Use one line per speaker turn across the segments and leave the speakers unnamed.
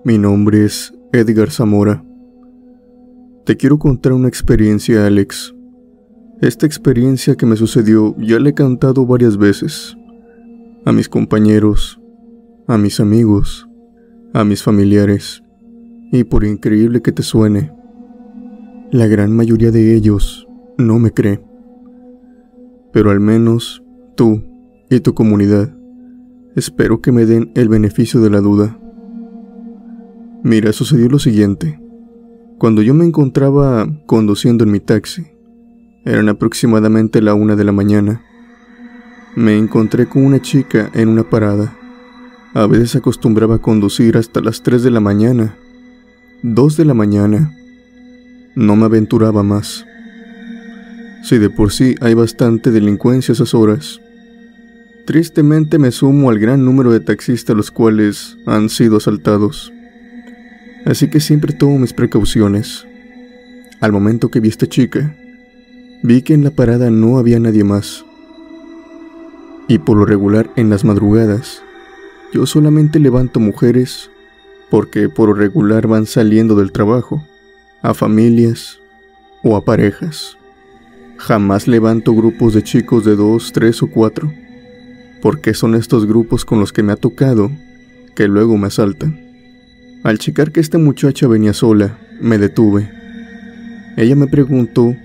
Mi nombre es Edgar Zamora. Te quiero contar una experiencia, Alex. Esta experiencia que me sucedió ya la he contado varias veces. A mis compañeros, a mis amigos, a mis familiares. Y por increíble que te suene, la gran mayoría de ellos no me cree. Pero al menos tú y tu comunidad, espero que me den el beneficio de la duda. Mira, sucedió lo siguiente. Cuando yo me encontraba conduciendo en mi taxi, eran aproximadamente la 1 de la mañana, me encontré con una chica en una parada. A veces acostumbraba a conducir hasta las 3 de la mañana, 2 de la mañana. No me aventuraba más. Si de por sí hay bastante delincuencia a esas horas, tristemente me sumo al gran número de taxistas los cuales han sido asaltados. Así que siempre tomo mis precauciones. Al momento que vi a esta chica, vi que en la parada no había nadie más. Y por lo regular en las madrugadas, yo solamente levanto mujeres porque por lo regular van saliendo del trabajo, a familias o a parejas. Jamás levanto grupos de chicos de 2, 3 o 4, porque son estos grupos con los que me ha tocado que luego me asaltan. Al checar que esta muchacha venía sola, me detuve. Ella me preguntó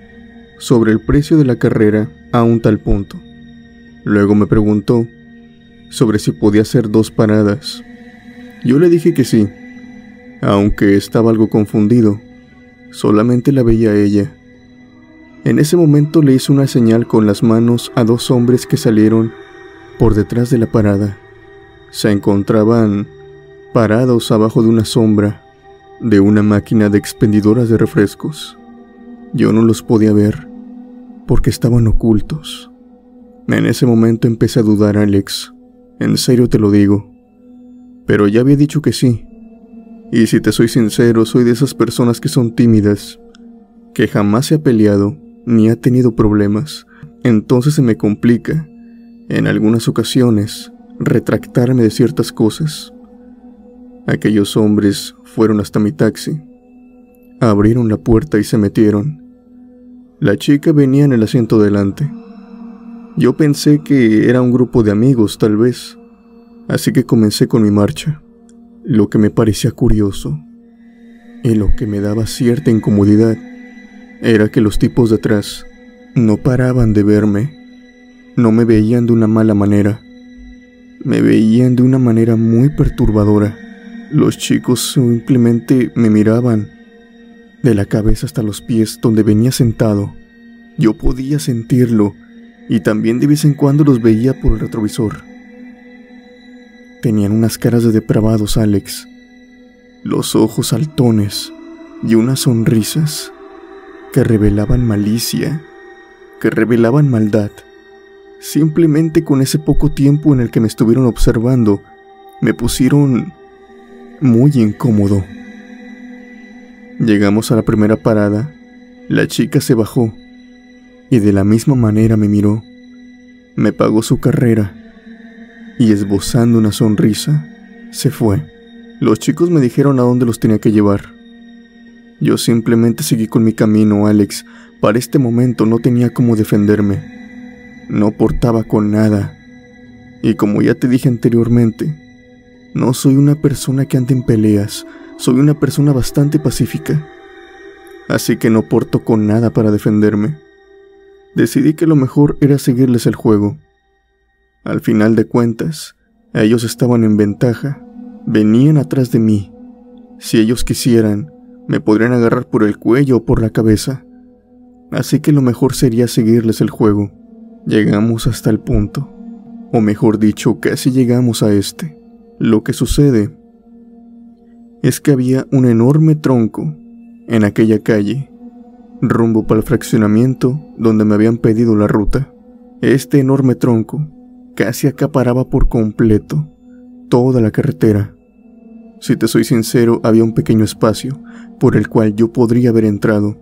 sobre el precio de la carrera a un tal punto. Luego me preguntó sobre si podía hacer 2 paradas. Yo le dije que sí, aunque estaba algo confundido. Solamente la veía a ella. En ese momento le hice una señal con las manos a 2 hombres que salieron por detrás de la parada. Se encontraban parados abajo de una sombra de una máquina de expendidoras de refrescos. Yo no los podía ver porque estaban ocultos. En ese momento empecé a dudar, Alex. En serio te lo digo. Pero ya había dicho que sí. Y si te soy sincero, soy de esas personas que son tímidas, que jamás se ha peleado ni ha tenido problemas. Entonces se me complica, en algunas ocasiones, retractarme de ciertas cosas. Aquellos hombres fueron hasta mi taxi, abrieron la puerta y se metieron. La chica venía en el asiento delante. Yo pensé que era un grupo de amigos, tal vez, así que comencé con mi marcha. Lo que me parecía curioso y lo que me daba cierta incomodidad era que los tipos de atrás no paraban de verme. No me veían de una mala manera, me veían de una manera muy perturbadora. Los chicos simplemente me miraban de la cabeza hasta los pies donde venía sentado. Yo podía sentirlo y también de vez en cuando los veía por el retrovisor. Tenían unas caras de depravados, Alex, los ojos saltones y unas sonrisas que revelaban malicia, que revelaban maldad. Simplemente con ese poco tiempo en el que me estuvieron observando, me pusieron muy incómodo. Llegamos a la primera parada. La chica se bajó y de la misma manera me miró. Me pagó su carrera y esbozando una sonrisa, se fue. Los chicos me dijeron a dónde los tenía que llevar. Yo simplemente seguí con mi camino, Alex. Para este momento no tenía cómo defenderme. No portaba con nada. Y como ya te dije anteriormente, no soy una persona que ande en peleas. Soy una persona bastante pacífica. Así que no porto con nada para defenderme. Decidí que lo mejor era seguirles el juego. Al final de cuentas, ellos estaban en ventaja. Venían atrás de mí. Si ellos quisieran, me podrían agarrar por el cuello o por la cabeza. Así que lo mejor sería seguirles el juego. Llegamos hasta el punto, o mejor dicho, casi llegamos a este. Lo que sucede es que había un enorme tronco en aquella calle, rumbo para el fraccionamiento donde me habían pedido la ruta. Este enorme tronco casi acaparaba por completo toda la carretera. Si te soy sincero, había un pequeño espacio por el cual yo podría haber entrado,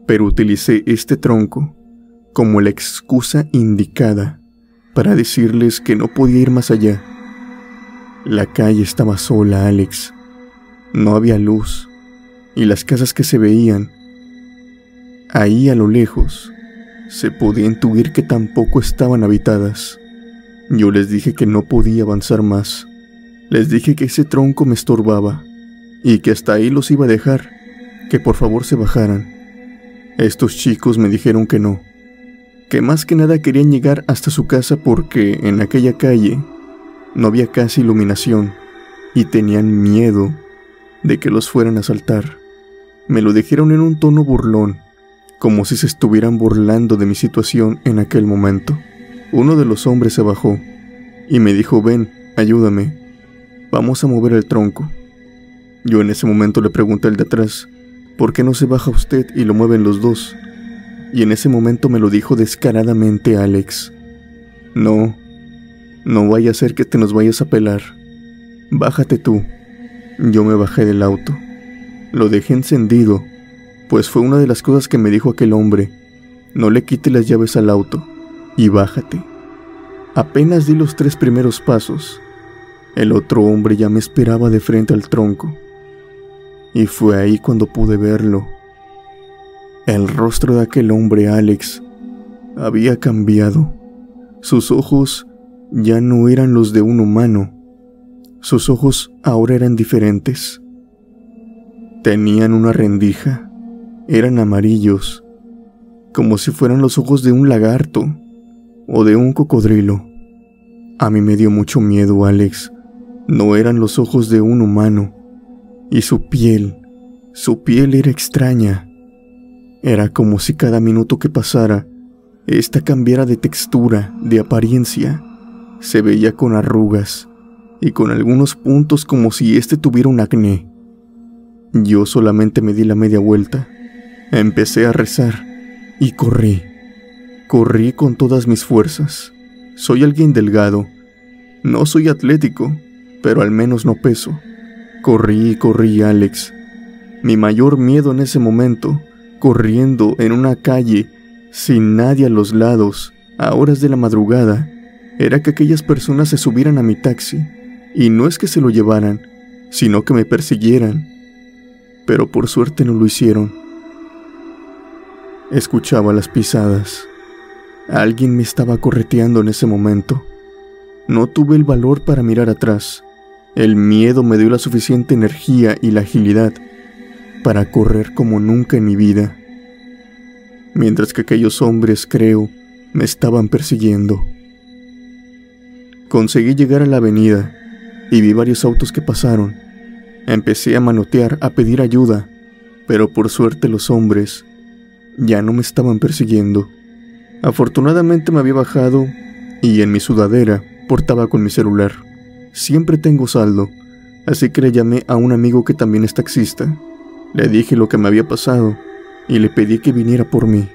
pero utilicé este tronco como la excusa indicada para decirles que no podía ir más allá. La calle estaba sola, Alex. No había luz, y las casas que se veían ahí a lo lejos se podía intuir que tampoco estaban habitadas. Yo les dije que no podía avanzar más. Les dije que ese tronco me estorbaba y que hasta ahí los iba a dejar, que por favor se bajaran. Estos chicos me dijeron que no, que más que nada querían llegar hasta su casa porque en aquella calle no había casi iluminación y tenían miedo de que los fueran a asaltar. Me lo dijeron en un tono burlón, como si se estuvieran burlando de mi situación en aquel momento. Uno de los hombres se bajó y me dijo: ven, ayúdame, vamos a mover el tronco. Yo en ese momento le pregunté al de atrás: ¿por qué no se baja usted y lo mueven los dos? Y en ese momento me lo dijo descaradamente Alex: no vaya a ser que te nos vayas a pelar. Bájate tú. Yo me bajé del auto. Lo dejé encendido, pues fue una de las cosas que me dijo aquel hombre: no le quite las llaves al auto y bájate. Apenas di los 3 primeros pasos, el otro hombre ya me esperaba de frente al tronco. Y fue ahí cuando pude verlo. El rostro de aquel hombre, Alex, había cambiado. Sus ojos ya no eran los de un humano. Sus ojos ahora eran diferentes. Tenían una rendija. Eran amarillos, como si fueran los ojos de un lagarto o de un cocodrilo. A mí me dio mucho miedo, Alex. No eran los ojos de un humano. Y su piel era extraña. Era como si cada minuto que pasara, esta cambiara de textura, de apariencia. Se veía con arrugas y con algunos puntos como si tuviera un acné. Yo solamente me di la media vuelta. Empecé a rezar y corrí con todas mis fuerzas. Soy alguien delgado, no soy atlético, pero al menos no peso. Corrí, Alex. Mi mayor miedo en ese momento, corriendo en una calle sin nadie a los lados, a horas de la madrugada, era que aquellas personas se subieran a mi taxi, y no es que se lo llevaran, sino que me persiguieran. Pero por suerte no lo hicieron. Escuchaba las pisadas. Alguien me estaba correteando en ese momento. No tuve el valor para mirar atrás. El miedo me dio la suficiente energía y la agilidad para correr como nunca en mi vida. Mientras que aquellos hombres, creo, me estaban persiguiendo. Conseguí llegar a la avenida y vi varios autos que pasaron. Empecé a manotear, a pedir ayuda, pero por suerte los hombres ya no me estaban persiguiendo. Afortunadamente me había bajado y en mi sudadera portaba con mi celular. Siempre tengo saldo, así que le llamé a un amigo que también es taxista. Le dije lo que me había pasado y le pedí que viniera por mí.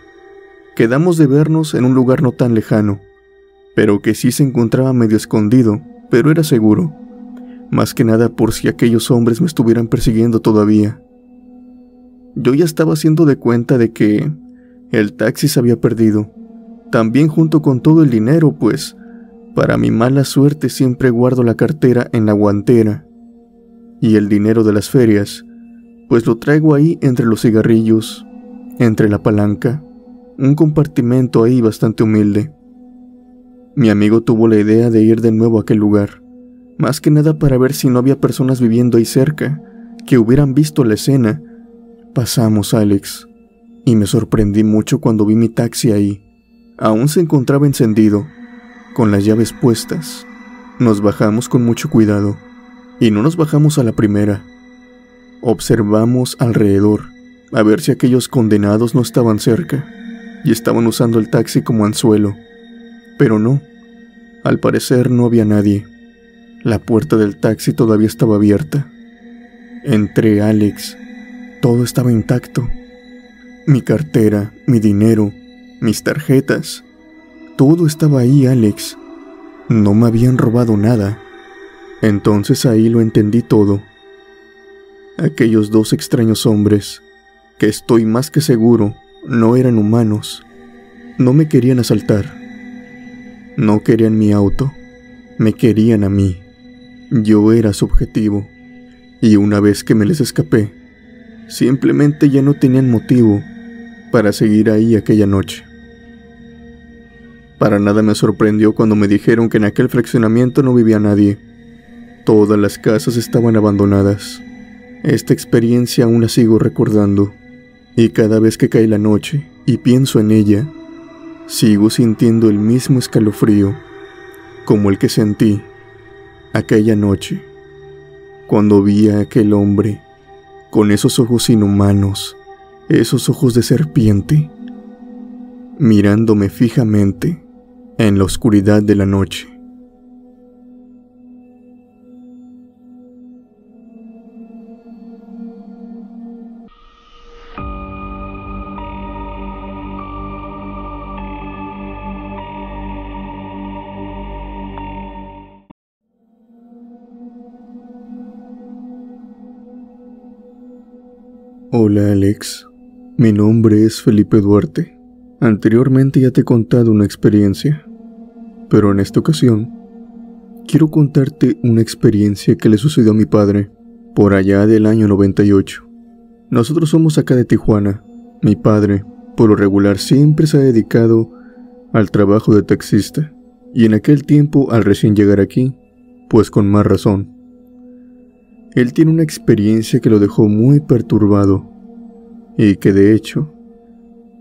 Quedamos de vernos en un lugar no tan lejano, pero que sí se encontraba medio escondido, pero era seguro. Más que nada por si aquellos hombres me estuvieran persiguiendo todavía. Yo ya estaba haciendo de cuenta de que el taxi se había perdido, también junto con todo el dinero, pues para mi mala suerte siempre guardo la cartera en la guantera, y el dinero de las ferias, pues lo traigo ahí entre los cigarrillos, entre la palanca, un compartimento ahí bastante humilde. Mi amigo tuvo la idea de ir de nuevo a aquel lugar, más que nada para ver si no había personas viviendo ahí cerca, que hubieran visto la escena. Pasamos, Alex, y me sorprendí mucho cuando vi mi taxi ahí. Aún se encontraba encendido, con las llaves puestas. Nos bajamos con mucho cuidado, y no nos bajamos a la primera. Observamos alrededor, a ver si aquellos condenados no estaban cerca, y estaban usando el taxi como anzuelo. Pero no, al parecer no había nadie. La puerta del taxi todavía estaba abierta. Entré, Alex. Todo estaba intacto. Mi cartera, mi dinero, mis tarjetas. Todo estaba ahí, Alex. No me habían robado nada. Entonces ahí lo entendí todo. Aquellos 2 extraños hombres, que estoy más que seguro no eran humanos, no me querían asaltar. No querían mi auto, me querían a mí. Yo era su objetivo. y una vez que me les escapé, simplemente ya no tenían motivo para seguir ahí aquella noche. Para nada me sorprendió cuando me dijeron que en aquel fraccionamiento no vivía nadie. Todas las casas estaban abandonadas. Esta experiencia aún la sigo recordando, y cada vez que cae la noche y pienso en ella, sigo sintiendo el mismo escalofrío como el que sentí aquella noche cuando vi a aquel hombre con esos ojos inhumanos, esos ojos de serpiente, mirándome fijamente en la oscuridad de la noche. Hola Alex, mi nombre es Felipe Duarte. Anteriormente ya te he contado una experiencia, pero en esta ocasión quiero contarte una experiencia que le sucedió a mi padre por allá del año 98. Nosotros somos acá de Tijuana. Mi padre, por lo regular, siempre se ha dedicado al trabajo de taxista, y en aquel tiempo, al recién llegar aquí, pues con más razón. Él tiene una experiencia que lo dejó muy perturbado, y que de hecho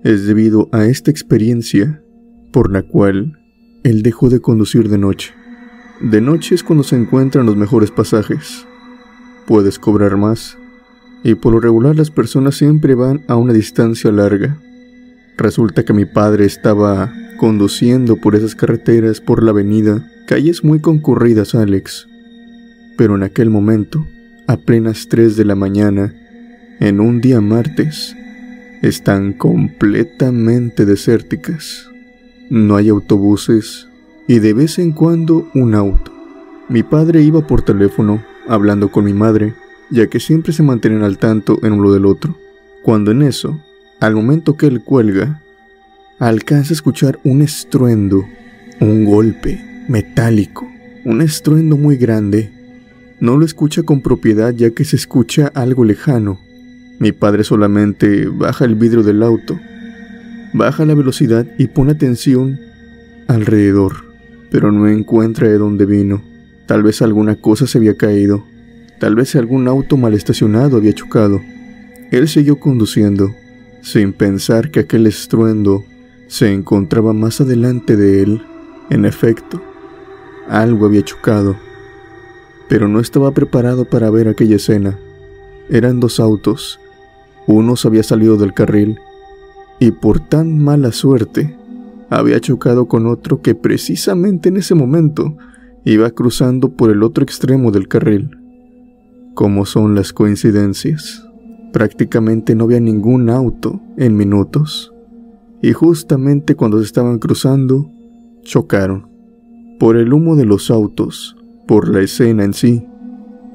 es debido a esta experiencia por la cual él dejó de conducir de noche. De noche es cuando se encuentran los mejores pasajes. Puedes cobrar más, y por lo regular las personas siempre van a una distancia larga. Resulta que mi padre estaba conduciendo por esas carreteras, por la avenida, calles muy concurridas, Alex. Pero en aquel momento, a plenas 3 de la mañana, en un día martes, están completamente desérticas. No hay autobuses y de vez en cuando un auto. Mi padre iba por teléfono hablando con mi madre, ya que siempre se mantienen al tanto en uno del otro. Cuando en eso, al momento que él cuelga, alcanza a escuchar un estruendo, un golpe metálico, un estruendo muy grande. No lo escucha con propiedad ya que se escucha algo lejano. Mi padre solamente baja el vidrio del auto, baja la velocidad y pone atención alrededor, pero no encuentra de dónde vino. Tal vez alguna cosa se había caído, tal vez algún auto mal estacionado había chocado. Él siguió conduciendo, sin pensar que aquel estruendo se encontraba más adelante de él. En efecto, algo había chocado, pero no estaba preparado para ver aquella escena. Eran dos autos. Uno se había salido del carril y por tan mala suerte había chocado con otro que precisamente en ese momento iba cruzando por el otro extremo del carril. ¿Cómo son las coincidencias? Prácticamente no había ningún auto en minutos, y justamente cuando se estaban cruzando, chocaron. Por el humo de los autos, por la escena en sí,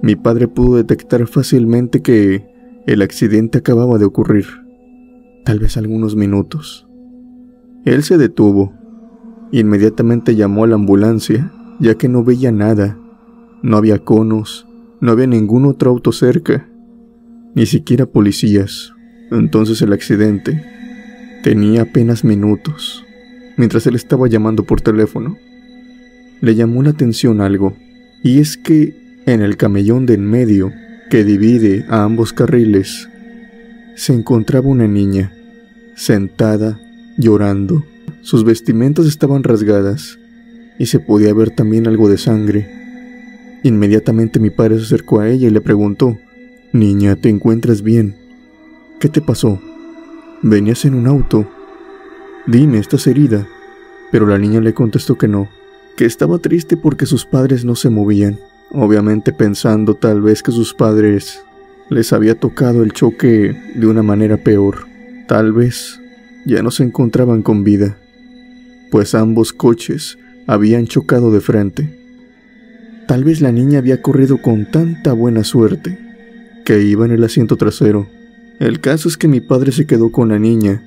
mi padre pudo detectar fácilmente que el accidente acababa de ocurrir, tal vez algunos minutos. Él se detuvo. Inmediatamente llamó a la ambulancia, ya que no veía nada. No había conos, no había ningún otro auto cerca, ni siquiera policías. Entonces el accidente tenía apenas minutos. Mientras él estaba llamando por teléfono, le llamó la atención algo, y es que en el camellón de en medio, que divide a ambos carriles, se encontraba una niña, sentada, llorando. Sus vestimentas estaban rasgadas, y se podía ver también algo de sangre. Inmediatamente mi padre se acercó a ella y le preguntó: «Niña, ¿te encuentras bien? ¿Qué te pasó? Venías en un auto. Dime, ¿estás herida?». Pero la niña le contestó que no, que estaba triste porque sus padres no se movían. Obviamente pensando tal vez que sus padres les había tocado el choque de una manera peor. Tal vez ya no se encontraban con vida, pues ambos coches habían chocado de frente. Tal vez la niña había corrido con tanta buena suerte que iba en el asiento trasero. El caso es que mi padre se quedó con la niña,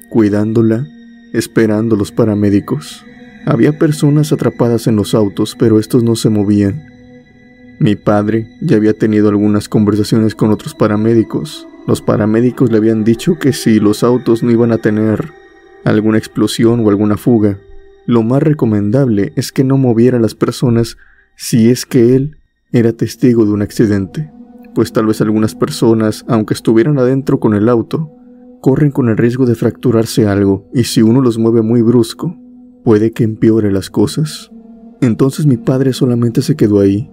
cuidándola, esperando los paramédicos. Había personas atrapadas en los autos, pero estos no se movían. Mi padre ya había tenido algunas conversaciones con otros paramédicos. Los paramédicos le habían dicho que si los autos no iban a tener alguna explosión o alguna fuga, lo más recomendable es que no moviera a las personas si es que él era testigo de un accidente, pues tal vez algunas personas, aunque estuvieran adentro con el auto, corren con el riesgo de fracturarse algo, y si uno los mueve muy brusco, puede que empeore las cosas. Entonces mi padre solamente se quedó ahí,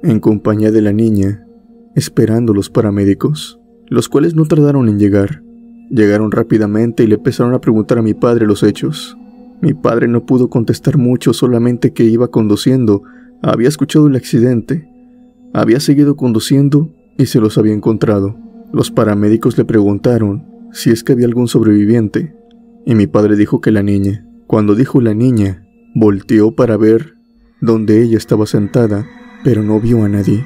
en compañía de la niña, esperando los paramédicos, los cuales no tardaron en llegar. Llegaron rápidamente y le empezaron a preguntar a mi padre los hechos. Mi padre no pudo contestar mucho, solamente que iba conduciendo, había escuchado el accidente, había seguido conduciendo y se los había encontrado. Los paramédicos le preguntaron si es que había algún sobreviviente, y mi padre dijo que la niña. Cuando dijo la niña, volteó para ver donde ella estaba sentada, pero no vio a nadie.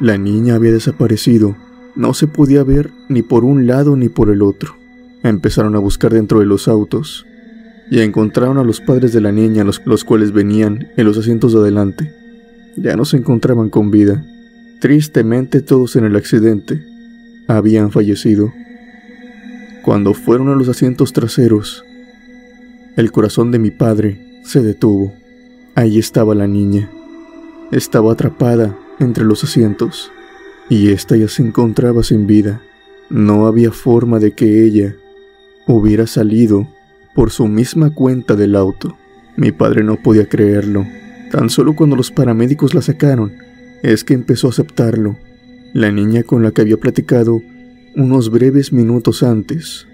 La niña había desaparecido. No se podía ver ni por un lado ni por el otro. Empezaron a buscar dentro de los autos y encontraron a los padres de la niña, los cuales venían en los asientos de adelante. Ya no se encontraban con vida. Tristemente todos en el accidente habían fallecido. Cuando fueron a los asientos traseros, el corazón de mi padre se detuvo. Ahí estaba la niña. Estaba atrapada entre los asientos y ésta ya se encontraba sin vida. No había forma de que ella hubiera salido por su misma cuenta del auto. Mi padre no podía creerlo. Tan solo cuando los paramédicos la sacaron, es que empezó a aceptarlo. La niña con la que había platicado unos breves minutos antes,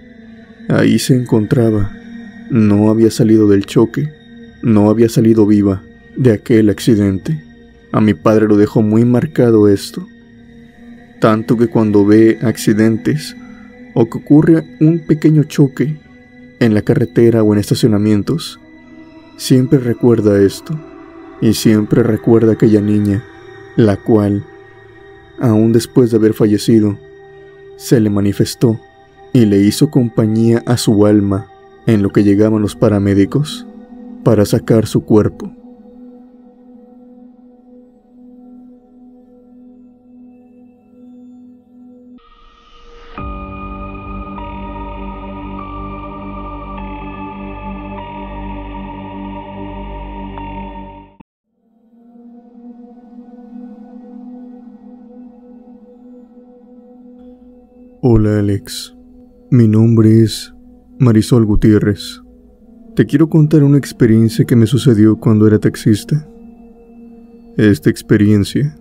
ahí se encontraba. No había salido del choque, no había salido viva de aquel accidente. A mi padre lo dejó muy marcado esto. Tanto que cuando ve accidentes o que ocurre un pequeño choque en la carretera o en estacionamientos, siempre recuerda esto y siempre recuerda a aquella niña, la cual, aún después de haber fallecido, se le manifestó y le hizo compañía a su alma en lo que llegaban los paramédicos para sacar su cuerpo. Hola Alex, mi nombre es Marisol Gutiérrez. Te quiero contar una experiencia que me sucedió cuando era taxista. Esta experiencia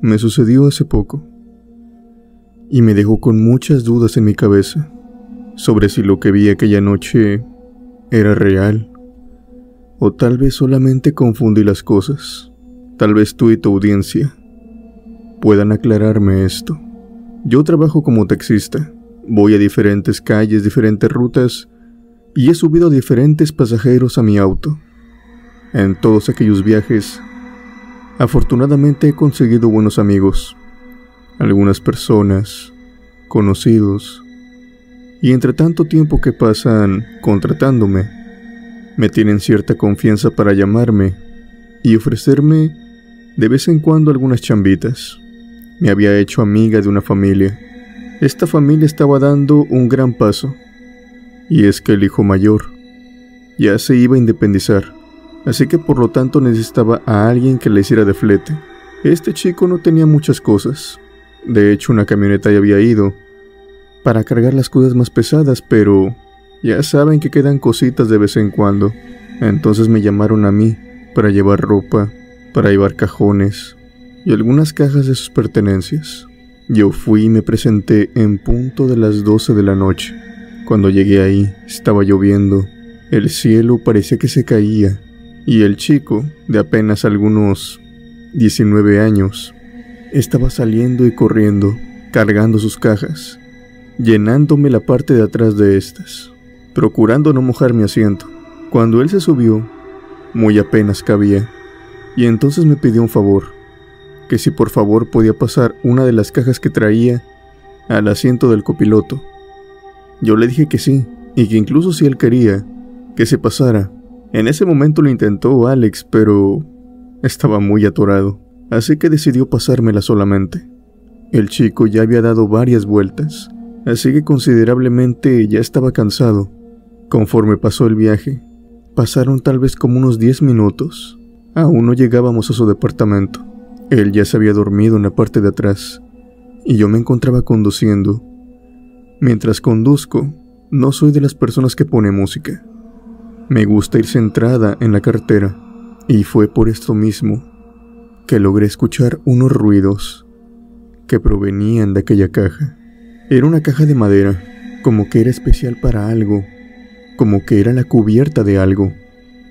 me sucedió hace poco y me dejó con muchas dudas en mi cabeza sobre si lo que vi aquella noche era real o tal vez solamente confundí las cosas. Tal vez tú y tu audiencia puedan aclararme esto. Yo trabajo como taxista, voy a diferentes calles, diferentes rutas y he subido a diferentes pasajeros a mi auto. En todos aquellos viajes, afortunadamente he conseguido buenos amigos, algunas personas, conocidos, y entre tanto tiempo que pasan contratándome, me tienen cierta confianza para llamarme y ofrecerme de vez en cuando algunas chambitas. Me había hecho amiga de una familia. Esta familia estaba dando un gran paso, y es que el hijo mayor ya se iba a independizar, así que por lo tanto necesitaba a alguien que le hiciera de flete. Este chico no tenía muchas cosas. De hecho, una camioneta ya había ido para cargar las cosas más pesadas, pero ya saben que quedan cositas de vez en cuando. Entonces me llamaron a mí para llevar ropa, para llevar cajones y algunas cajas de sus pertenencias. Yo fui y me presenté en punto de las 12 de la noche. Cuando llegué ahí, estaba lloviendo, el cielo parecía que se caía, y el chico, de apenas algunos 19 años, estaba saliendo y corriendo, cargando sus cajas, llenándome la parte de atrás de estas, procurando no mojar mi asiento. Cuando él se subió, muy apenas cabía, y entonces me pidió un favor, que si por favor podía pasar una de las cajas que traía al asiento del copiloto. Yo le dije que sí, y que incluso si él quería, que se pasara. En ese momento lo intentó Alex, pero estaba muy atorado. así que decidió pasármela solamente. El chico ya había dado varias vueltas, así que considerablemente ya estaba cansado. Conforme pasó el viaje, pasaron tal vez como unos 10 minutos. Aún no llegábamos a su departamento. Él ya se había dormido en la parte de atrás, y yo me encontraba conduciendo. Mientras conduzco, no soy de las personas que pone música. Me gusta ir centrada en la carretera, y fue por esto mismo que logré escuchar unos ruidos que provenían de aquella caja. Era una caja de madera, como que era especial para algo, como que era la cubierta de algo.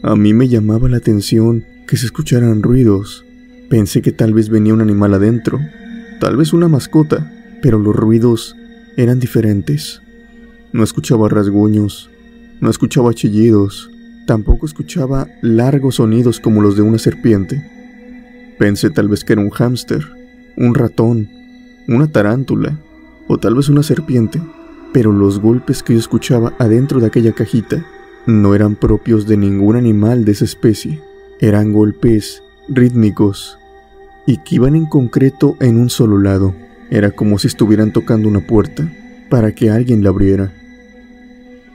A mí me llamaba la atención que se escucharan ruidos. Pensé que tal vez venía un animal adentro, tal vez una mascota, pero los ruidos eran diferentes. No escuchaba rasguños, no escuchaba chillidos, tampoco escuchaba largos sonidos como los de una serpiente. Pensé tal vez que era un hámster, un ratón, una tarántula o tal vez una serpiente, pero los golpes que yo escuchaba adentro de aquella cajita no eran propios de ningún animal de esa especie. Eran golpes rítmicos y que iban en concreto en un solo lado. Era como si estuvieran tocando una puerta para que alguien la abriera.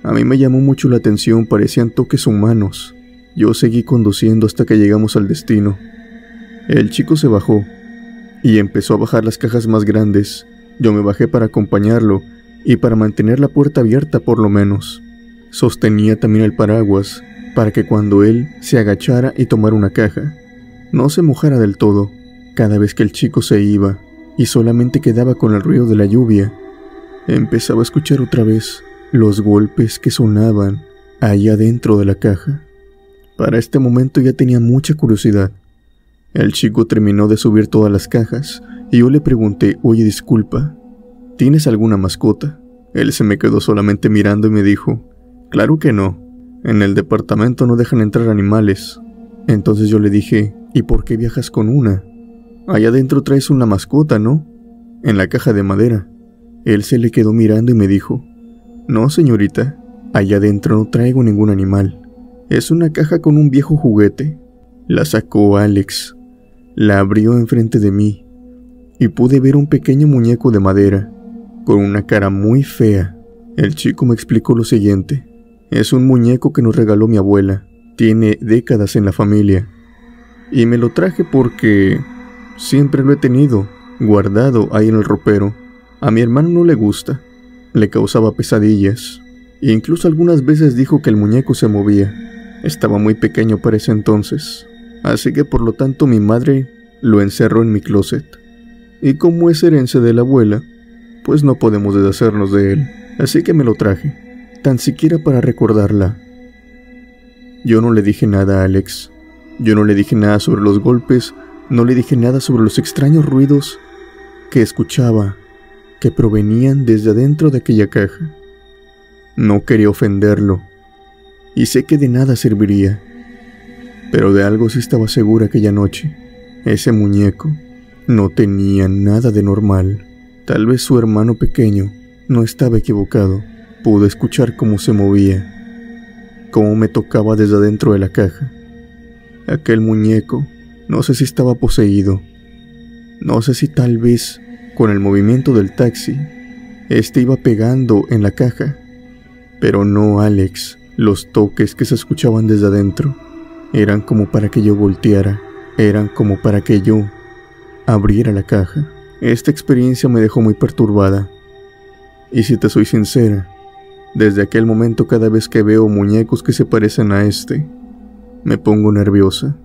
A mí me llamó mucho la atención, parecían toques humanos. Yo seguí conduciendo hasta que llegamos al destino. El chico se bajó y empezó a bajar las cajas más grandes. Yo me bajé para acompañarlo y para mantener la puerta abierta por lo menos. Sostenía también el paraguas para que cuando él se agachara y tomara una caja, no se mojara del todo. Cada vez que el chico se iba y solamente quedaba con el ruido de la lluvia, empezaba a escuchar otra vez los golpes que sonaban ahí adentro de la caja. Para este momento ya tenía mucha curiosidad. El chico terminó de subir todas las cajas y yo le pregunté: oye, disculpa, ¿tienes alguna mascota? Él se me quedó solamente mirando y me dijo: claro que no, en el departamento no dejan entrar animales. Entonces yo le dije: ¿y por qué viajas con una? Allá adentro traes una mascota, ¿no? En la caja de madera. Él se le quedó mirando y me dijo: no, señorita, allá adentro no traigo ningún animal. Es una caja con un viejo juguete. La sacó Alex. La abrió enfrente de mí y pude ver un pequeño muñeco de madera con una cara muy fea. El chico me explicó lo siguiente: es un muñeco que nos regaló mi abuela. Tiene décadas en la familia y me lo traje porque siempre lo he tenido guardado ahí en el ropero. A mi hermano no le gusta, le causaba pesadillas e incluso algunas veces dijo que el muñeco se movía. Estaba muy pequeño para ese entonces, así que por lo tanto mi madre lo encerró en mi closet. Y como es herencia de la abuela, pues no podemos deshacernos de él, así que me lo traje, tan siquiera para recordarla. Yo no le dije nada a Alex. Yo no le dije nada sobre los golpes, no le dije nada sobre los extraños ruidos que escuchaba, que provenían desde adentro de aquella caja. No quería ofenderlo, y sé que de nada serviría, pero de algo sí estaba segura aquella noche. Ese muñeco no tenía nada de normal. Tal vez su hermano pequeño no estaba equivocado. Pude escuchar cómo se movía, cómo me tocaba desde adentro de la caja. Aquel muñeco, no sé si estaba poseído, no sé si tal vez con el movimiento del taxi, iba pegando en la caja, pero no, Alex. Los toques que se escuchaban desde adentro eran como para que yo volteara, eran como para que yo abriera la caja. Esta experiencia me dejó muy perturbada, y si te soy sincera, desde aquel momento cada vez que veo muñecos que se parecen a me pongo nerviosa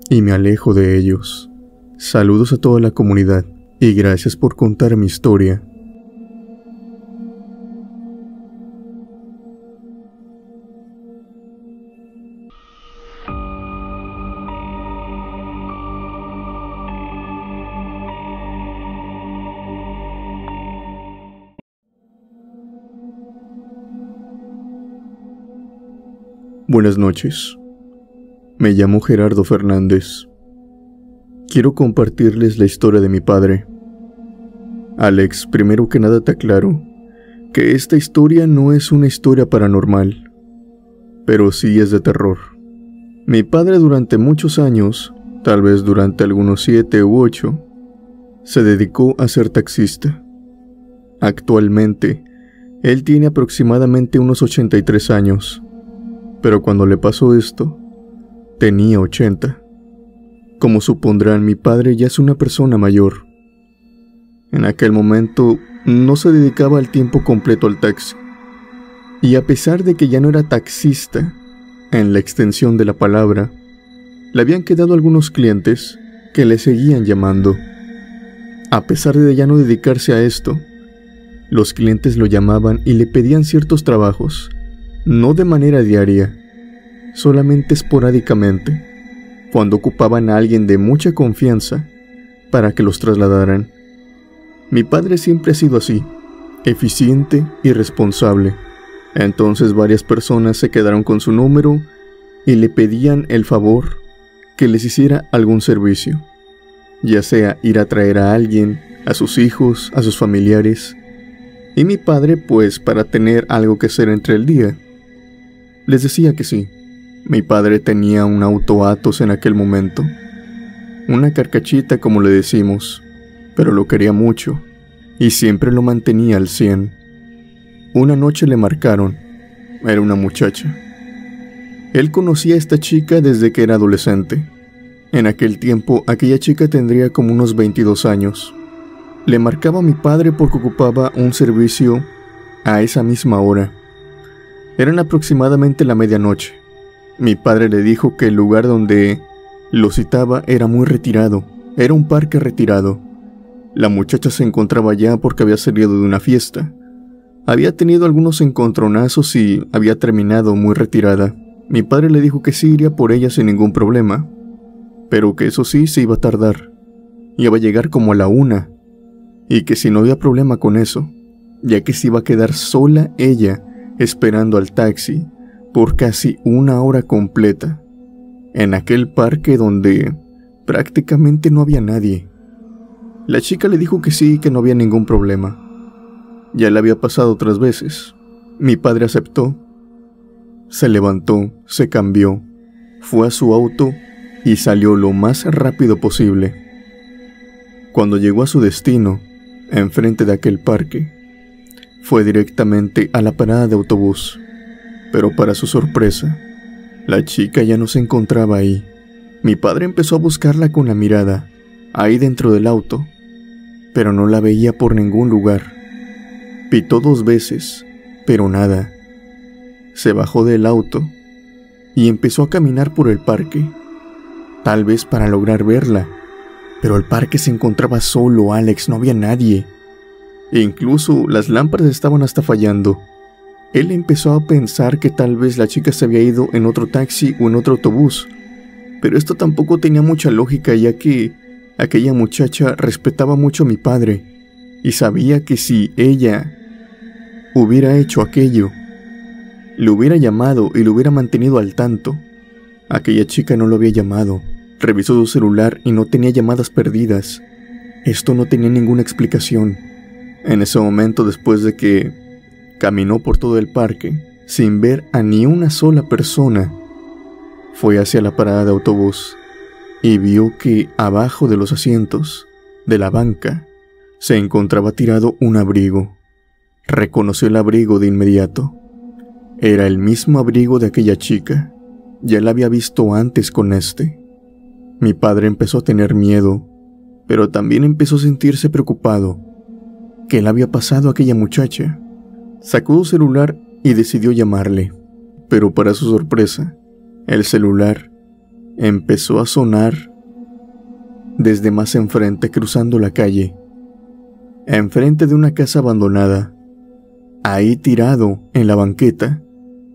y me alejo de ellos. Saludos a toda la comunidad y gracias por contar mi historia. Buenas noches. Me llamo Gerardo Fernández. Quiero compartirles la historia de mi padre. Alex, primero que nada te aclaro que esta historia no es una historia paranormal, pero sí es de terror. Mi padre durante muchos años tal vez durante algunos 7 u 8, se dedicó a ser taxista. Actualmente, él tiene aproximadamente unos 83 años, pero cuando le pasó esto, tenía 80. Como supondrán, mi padre ya es una persona mayor. En aquel momento no se dedicaba al tiempo completo al taxi, y a pesar de que ya no era taxista, en la extensión de la palabra, le habían quedado algunos clientes que le seguían llamando. A pesar de ya no dedicarse a esto, los clientes lo llamaban y le pedían ciertos trabajos, no de manera diaria, solamente esporádicamente, cuando ocupaban a alguien de mucha confianza para que los trasladaran. Mi padre siempre ha sido así, eficiente y responsable. Entonces varias personas se quedaron con su número y le pedían el favor que les hiciera algún servicio, ya sea ir a traer a alguien, a sus hijos, a sus familiares. Y mi padre, pues, para tener algo que hacer entre el día, les decía que sí. Mi padre tenía un auto Atos en aquel momento, una carcachita como le decimos, pero lo quería mucho y siempre lo mantenía al 100. Una noche le marcaron, era una muchacha. Él conocía a esta chica desde que era adolescente. En aquel tiempo, aquella chica tendría como unos 22 años. Le marcaba a mi padre porque ocupaba un servicio a esa misma hora. Eran aproximadamente la medianoche. Mi padre le dijo que el lugar donde lo citaba era muy retirado, era un parque retirado. La muchacha se encontraba allá porque había salido de una fiesta. Había tenido algunos encontronazos y había terminado muy retirada. Mi padre le dijo que sí iría por ella sin ningún problema, pero que eso sí se iba a tardar. Iba a llegar como a la 1, y que si no había problema con eso, ya que se iba a quedar sola ella esperando al taxi por casi 1 hora completa, en aquel parque donde prácticamente no había nadie. La chica le dijo que sí, que no había ningún problema. Ya le había pasado otras veces. Mi padre aceptó. Se levantó, se cambió, fue a su auto y salió lo más rápido posible. Cuando llegó a su destino, enfrente de aquel parque, fue directamente a la parada de autobús. Pero para su sorpresa, la chica ya no se encontraba ahí. Mi padre empezó a buscarla con la mirada, ahí dentro del auto, pero no la veía por ningún lugar. Pitó 2 veces, pero nada. Se bajó del auto y empezó a caminar por el parque, tal vez para lograr verla, pero el parque se encontraba solo, Alex, no había nadie. E incluso las lámparas estaban hasta fallando. Él empezó a pensar que tal vez la chica se había ido en otro taxi o en otro autobús, pero esto tampoco tenía mucha lógica, ya que aquella muchacha respetaba mucho a mi padre y sabía que si ella hubiera hecho aquello, le hubiera llamado y lo hubiera mantenido al tanto. Aquella chica no lo había llamado, revisó su celular y no tenía llamadas perdidas. Esto no tenía ninguna explicación. En ese momento, después de que caminó por todo el parque sin ver a ni una sola persona, fue hacia la parada de autobús y vio que abajo de los asientos de la banca se encontraba tirado un abrigo. Reconoció el abrigo de inmediato. Era el mismo abrigo de aquella chica. Ya la había visto antes con este. Mi padre empezó a tener miedo, pero también empezó a sentirse preocupado. ¿Qué le había pasado a aquella muchacha? Sacó su celular y decidió llamarle, pero para su sorpresa, el celular empezó a sonar desde más enfrente, cruzando la calle, enfrente de una casa abandonada. Ahí tirado en la banqueta,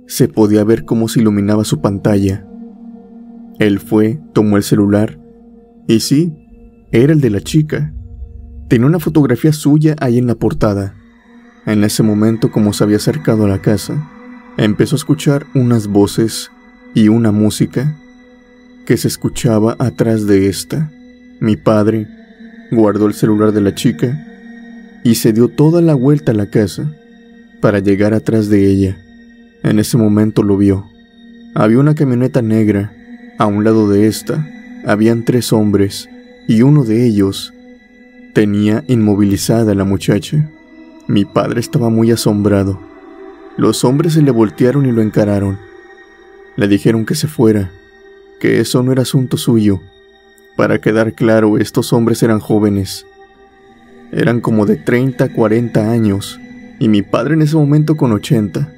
se podía ver cómo se iluminaba su pantalla. Él fue, tomó el celular, y sí, era el de la chica. Tenía una fotografía suya ahí en la portada. En ese momento, como se había acercado a la casa, empezó a escuchar unas voces y una música que se escuchaba atrás de esta. Mi padre guardó el celular de la chica y se dio toda la vuelta a la casa para llegar atrás de ella. En ese momento lo vio. Había una camioneta negra a un lado de esta, Habían 3 hombres y uno de ellos tenía inmovilizada a la muchacha. Mi padre estaba muy asombrado. Los hombres se le voltearon y lo encararon. Le dijeron que se fuera, que eso no era asunto suyo. Para quedar claro, estos hombres eran jóvenes. Eran como de 30 a 40 años, y mi padre en ese momento con 80.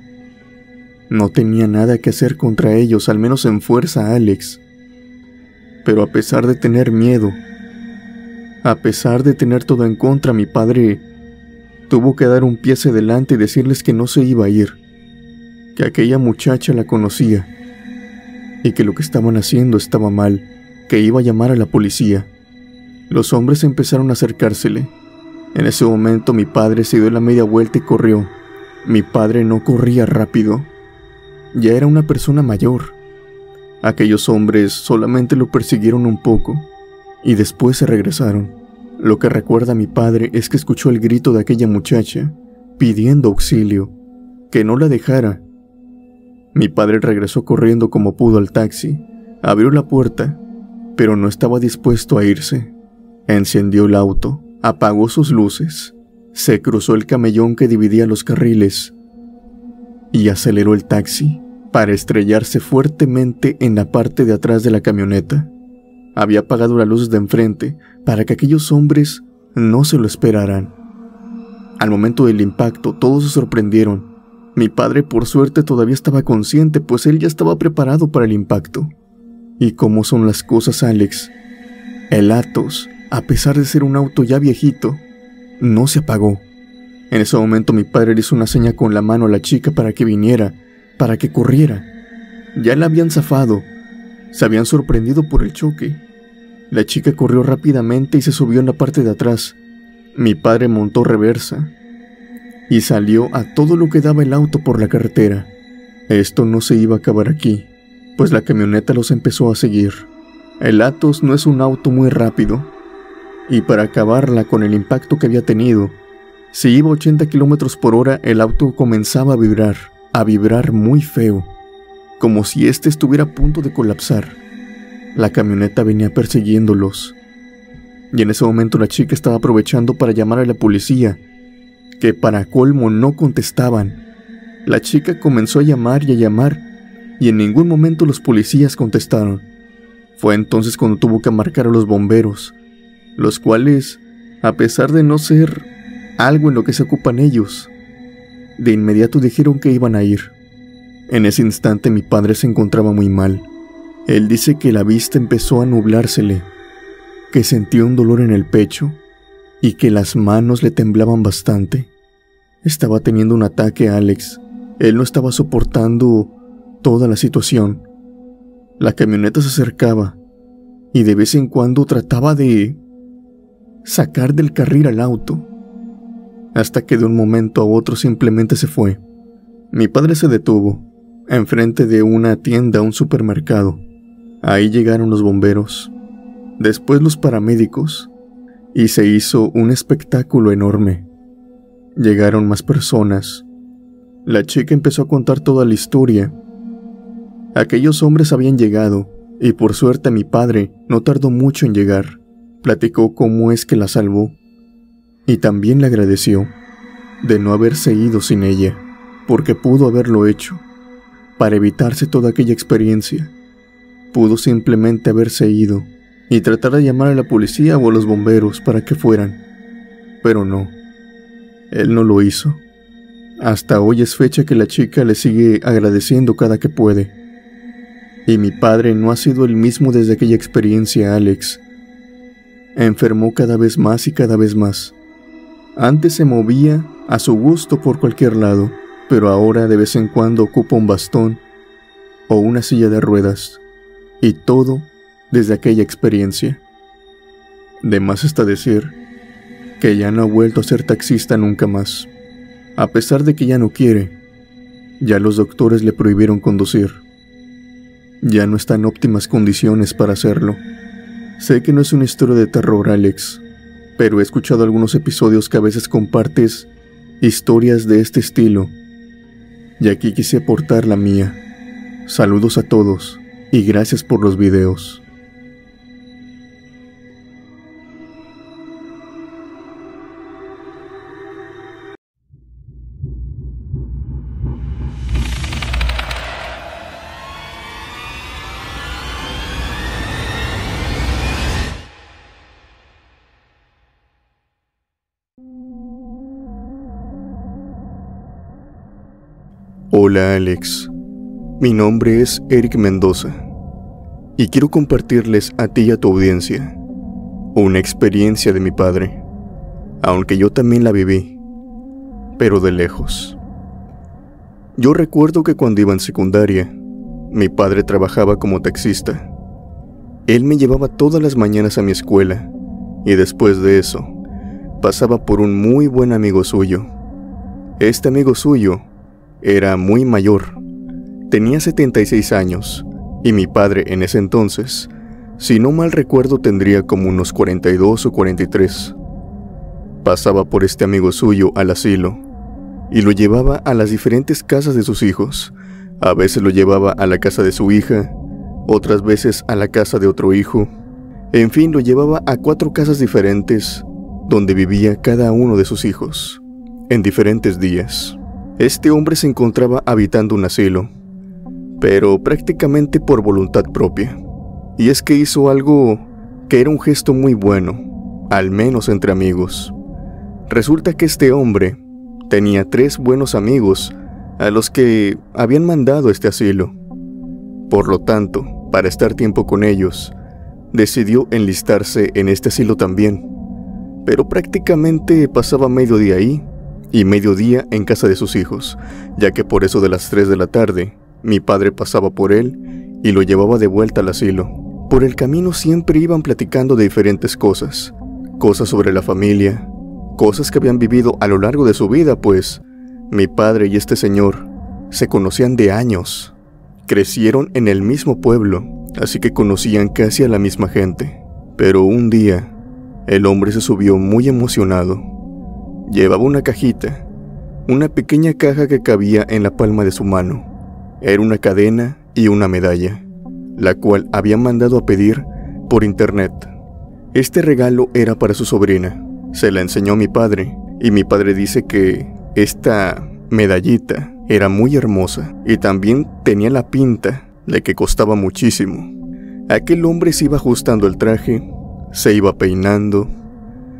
No tenía nada que hacer contra ellos, al menos en fuerza, Alex. Pero a pesar de tener miedo, a pesar de tener todo en contra, mi padre tuvo que dar un pie hacia adelante y decirles que no se iba a ir, que aquella muchacha la conocía, y que lo que estaban haciendo estaba mal, que iba a llamar a la policía. Los hombres empezaron a acercársele. En ese momento mi padre se dio la media vuelta y corrió. Mi padre no corría rápido. Ya era una persona mayor. Aquellos hombres solamente lo persiguieron un poco y después se regresaron. Lo que recuerda a mi padre es que escuchó el grito de aquella muchacha pidiendo auxilio, que no la dejara. Mi padre regresó corriendo como pudo al taxi, abrió la puerta, pero no estaba dispuesto a irse. Encendió el auto, apagó sus luces, se cruzó el camellón que dividía los carriles y aceleró el taxi para estrellarse fuertemente en la parte de atrás de la camioneta. Había apagado las luces de enfrente para que aquellos hombres no se lo esperaran. Al momento del impacto, todos se sorprendieron. Mi padre, por suerte, todavía estaba consciente, pues él ya estaba preparado para el impacto. ¿Y cómo son las cosas, Alex? El Atos, a pesar de ser un auto ya viejito, no se apagó. En ese momento mi padre le hizo una seña con la mano a la chica para que viniera, para que corriera. Ya la habían zafado, se habían sorprendido por el choque. La chica corrió rápidamente y se subió en la parte de atrás. Mi padre montó reversa y salió a todo lo que daba el auto por la carretera. Esto no se iba a acabar aquí, pues la camioneta los empezó a seguir. El Atos no es un auto muy rápido, y para acabarla con el impacto que había tenido, si iba a 80 km por hora, el auto comenzaba a vibrar muy feo, como si este estuviera a punto de colapsar. La camioneta venía persiguiéndolos, y en ese momento la chica estaba aprovechando para llamar a la policía, que para colmo no contestaban. La chica comenzó a llamar, y en ningún momento los policías contestaron. Fue entonces cuando tuvo que marcar a los bomberos, los cuales, a pesar de no ser algo en lo que se ocupan ellos, de inmediato dijeron que iban a ir. En ese instante mi padre se encontraba muy mal. Él dice que la vista empezó a nublársele, que sintió un dolor en el pecho y que las manos le temblaban bastante. Estaba teniendo un ataque, Alex. Él no estaba soportando toda la situación. La camioneta se acercaba y de vez en cuando trataba de sacar del carril al auto, hasta que de un momento a otro simplemente se fue. Mi padre se detuvo enfrente de una tienda, un supermercado. Ahí llegaron los bomberos, después los paramédicos, y se hizo un espectáculo enorme. Llegaron más personas. La chica empezó a contar toda la historia. Aquellos hombres habían llegado, y por suerte mi padre no tardó mucho en llegar. Platicó cómo es que la salvó, y también le agradeció de no haberse ido sin ella, porque pudo haberlo hecho. Para evitarse toda aquella experiencia, pudo simplemente haberse ido y tratar de llamar a la policía o a los bomberos para que fueran. Pero no, él no lo hizo. Hasta hoy es fecha que la chica le sigue agradeciendo cada que puede. Y mi padre no ha sido el mismo desde aquella experiencia, Alex. Enfermó cada vez más y cada vez más. Antes se movía a su gusto por cualquier lado, pero ahora de vez en cuando ocupa un bastón o una silla de ruedas. Y todo desde aquella experiencia. De más está decir que ya no ha vuelto a ser taxista nunca más. A pesar de que ya no quiere, ya los doctores le prohibieron conducir. Ya no está en óptimas condiciones para hacerlo. Sé que no es una historia de terror, Alex, pero he escuchado algunos episodios que a veces compartes historias de este estilo, y aquí quise aportar la mía. Saludos a todos y gracias por los videos. Hola Alex, mi nombre es Eric Mendoza y quiero compartirles a ti y a tu audiencia una experiencia de mi padre, aunque yo también la viví, pero de lejos. Yo recuerdo que cuando iba en secundaria, mi padre trabajaba como taxista. Él me llevaba todas las mañanas a mi escuela y después de eso, pasaba por un muy buen amigo suyo. Este amigo suyo era muy mayor, tenía 76 años y mi padre en ese entonces, si no mal recuerdo, tendría como unos 42 o 43. Pasaba por este amigo suyo al asilo y lo llevaba a las diferentes casas de sus hijos. A veces lo llevaba a la casa de su hija, otras veces a la casa de otro hijo. En fin, lo llevaba a 4 casas diferentes donde vivía cada uno de sus hijos, en diferentes días. Este hombre se encontraba habitando un asilo, pero prácticamente por voluntad propia. Y es que hizo algo que era un gesto muy bueno, al menos entre amigos. Resulta que este hombre tenía 3 buenos amigos a los que habían mandado a este asilo. Por lo tanto, para estar tiempo con ellos, decidió enlistarse en este asilo también. Pero prácticamente pasaba mediodía ahí y mediodía en casa de sus hijos, ya que por eso de las 3 de la tarde, mi padre pasaba por él y lo llevaba de vuelta al asilo. Por el camino siempre iban platicando de diferentes cosas sobre la familia, cosas que habían vivido a lo largo de su vida, pues mi padre y este señor se conocían de años, crecieron en el mismo pueblo, así que conocían casi a la misma gente. Pero un día, el hombre se subió muy emocionado. Llevaba una cajita, una pequeña caja que cabía en la palma de su mano. Era una cadena y una medalla, la cual había mandado a pedir por internet. Este regalo era para su sobrina. Se la enseñó a mi padre, y mi padre dice que esta medallita era muy hermosa y también tenía la pinta de que costaba muchísimo. Aquel hombre se iba ajustando el traje, se iba peinando,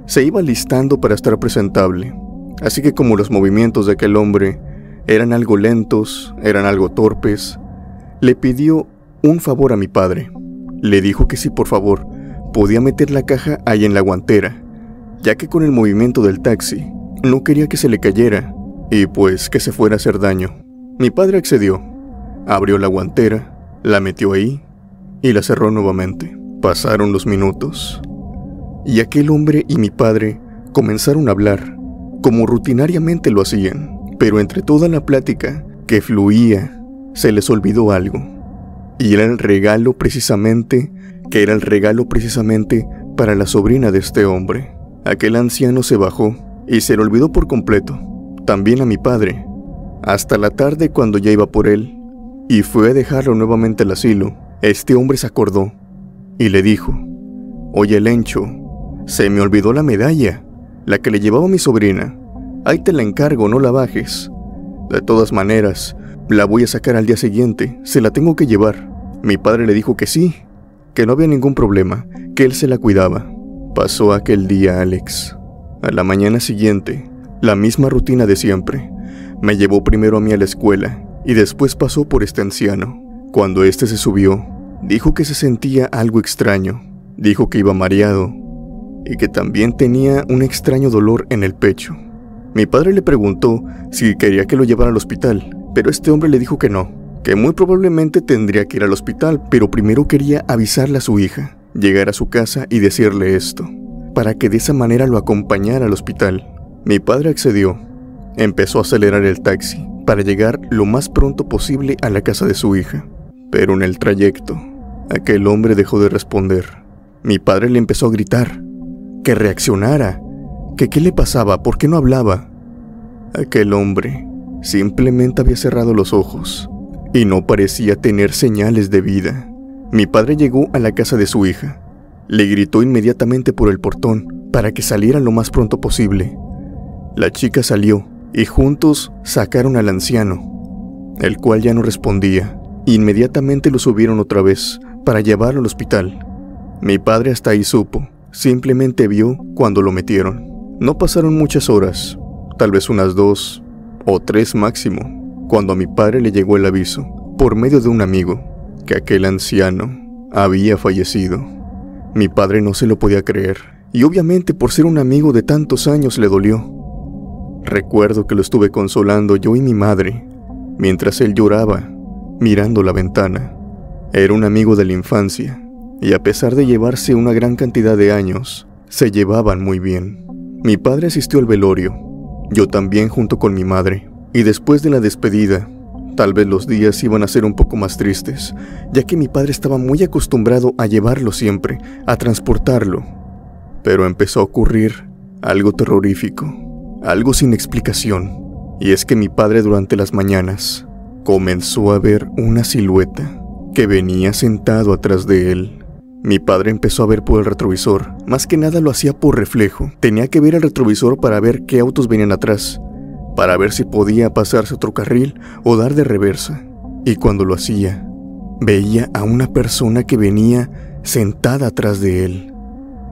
se iba listando para estar presentable. Así que como los movimientos de aquel hombre eran algo lentos, eran algo torpes, le pidió un favor a mi padre. Le dijo que si por favor podía meter la caja ahí en la guantera, ya que con el movimiento del taxi no quería que se le cayera y pues que se fuera a hacer daño. Mi padre accedió, abrió la guantera, la metió ahí y la cerró nuevamente. Pasaron los minutos y aquel hombre y mi padre comenzaron a hablar, como rutinariamente lo hacían, pero entre toda la plática que fluía, se les olvidó algo, y era el regalo precisamente para la sobrina de este hombre. Aquel anciano se bajó y se le olvidó por completo, también a mi padre, hasta la tarde cuando ya iba por él y fue a dejarlo nuevamente al asilo. Este hombre se acordó y le dijo: «Oye, Lencho, se me olvidó la medalla, la que le llevaba a mi sobrina. Ahí te la encargo, no la bajes. De todas maneras, la voy a sacar al día siguiente, se la tengo que llevar». Mi padre le dijo que sí, que no había ningún problema, que él se la cuidaba. Pasó aquel día, Alex. A la mañana siguiente, la misma rutina de siempre. Me llevó primero a mí a la escuela y después pasó por este anciano. Cuando este se subió, dijo que se sentía algo extraño. Dijo que iba mareado y que también tenía un extraño dolor en el pecho. Mi padre le preguntó si quería que lo llevara al hospital, pero este hombre le dijo que no, que muy probablemente tendría que ir al hospital, pero primero quería avisarle a su hija, llegar a su casa y decirle esto, para que de esa manera lo acompañara al hospital. Mi padre accedió. Empezó a acelerar el taxi para llegar lo más pronto posible a la casa de su hija. Pero en el trayecto, aquel hombre dejó de responder. Mi padre le empezó a gritar que reaccionara, que qué le pasaba, por qué no hablaba. Aquel hombre simplemente había cerrado los ojos y no parecía tener señales de vida. Mi padre llegó a la casa de su hija. Le gritó inmediatamente por el portón para que saliera lo más pronto posible. La chica salió y juntos sacaron al anciano, el cual ya no respondía. Inmediatamente lo subieron otra vez para llevarlo al hospital. Mi padre hasta ahí supo, simplemente vio cuando lo metieron. No pasaron muchas horas, tal vez unas 2 o 3 máximo. cuando a mi padre le llegó el aviso, por medio de un amigo, que aquel anciano había fallecido. Mi padre no se lo podía creer, y obviamente por ser un amigo de tantos años le dolió. Recuerdo que lo estuve consolando yo y mi madre, mientras él lloraba, mirando la ventana. Era un amigo de la infancia, y a pesar de llevarse una gran cantidad de años, se llevaban muy bien. Mi padre asistió al velorio, yo también junto con mi madre, y después de la despedida, tal vez los días iban a ser un poco más tristes, ya que mi padre estaba muy acostumbrado a llevarlo siempre, a transportarlo. Pero empezó a ocurrir algo terrorífico, algo sin explicación, y es que mi padre durante las mañanas comenzó a ver una silueta que venía sentado atrás de él. Mi padre empezó a ver por el retrovisor, más que nada lo hacía por reflejo. Tenía que ver el retrovisor para ver qué autos venían atrás, para ver si podía pasarse otro carril o dar de reversa. Y cuando lo hacía, veía a una persona que venía sentada atrás de él.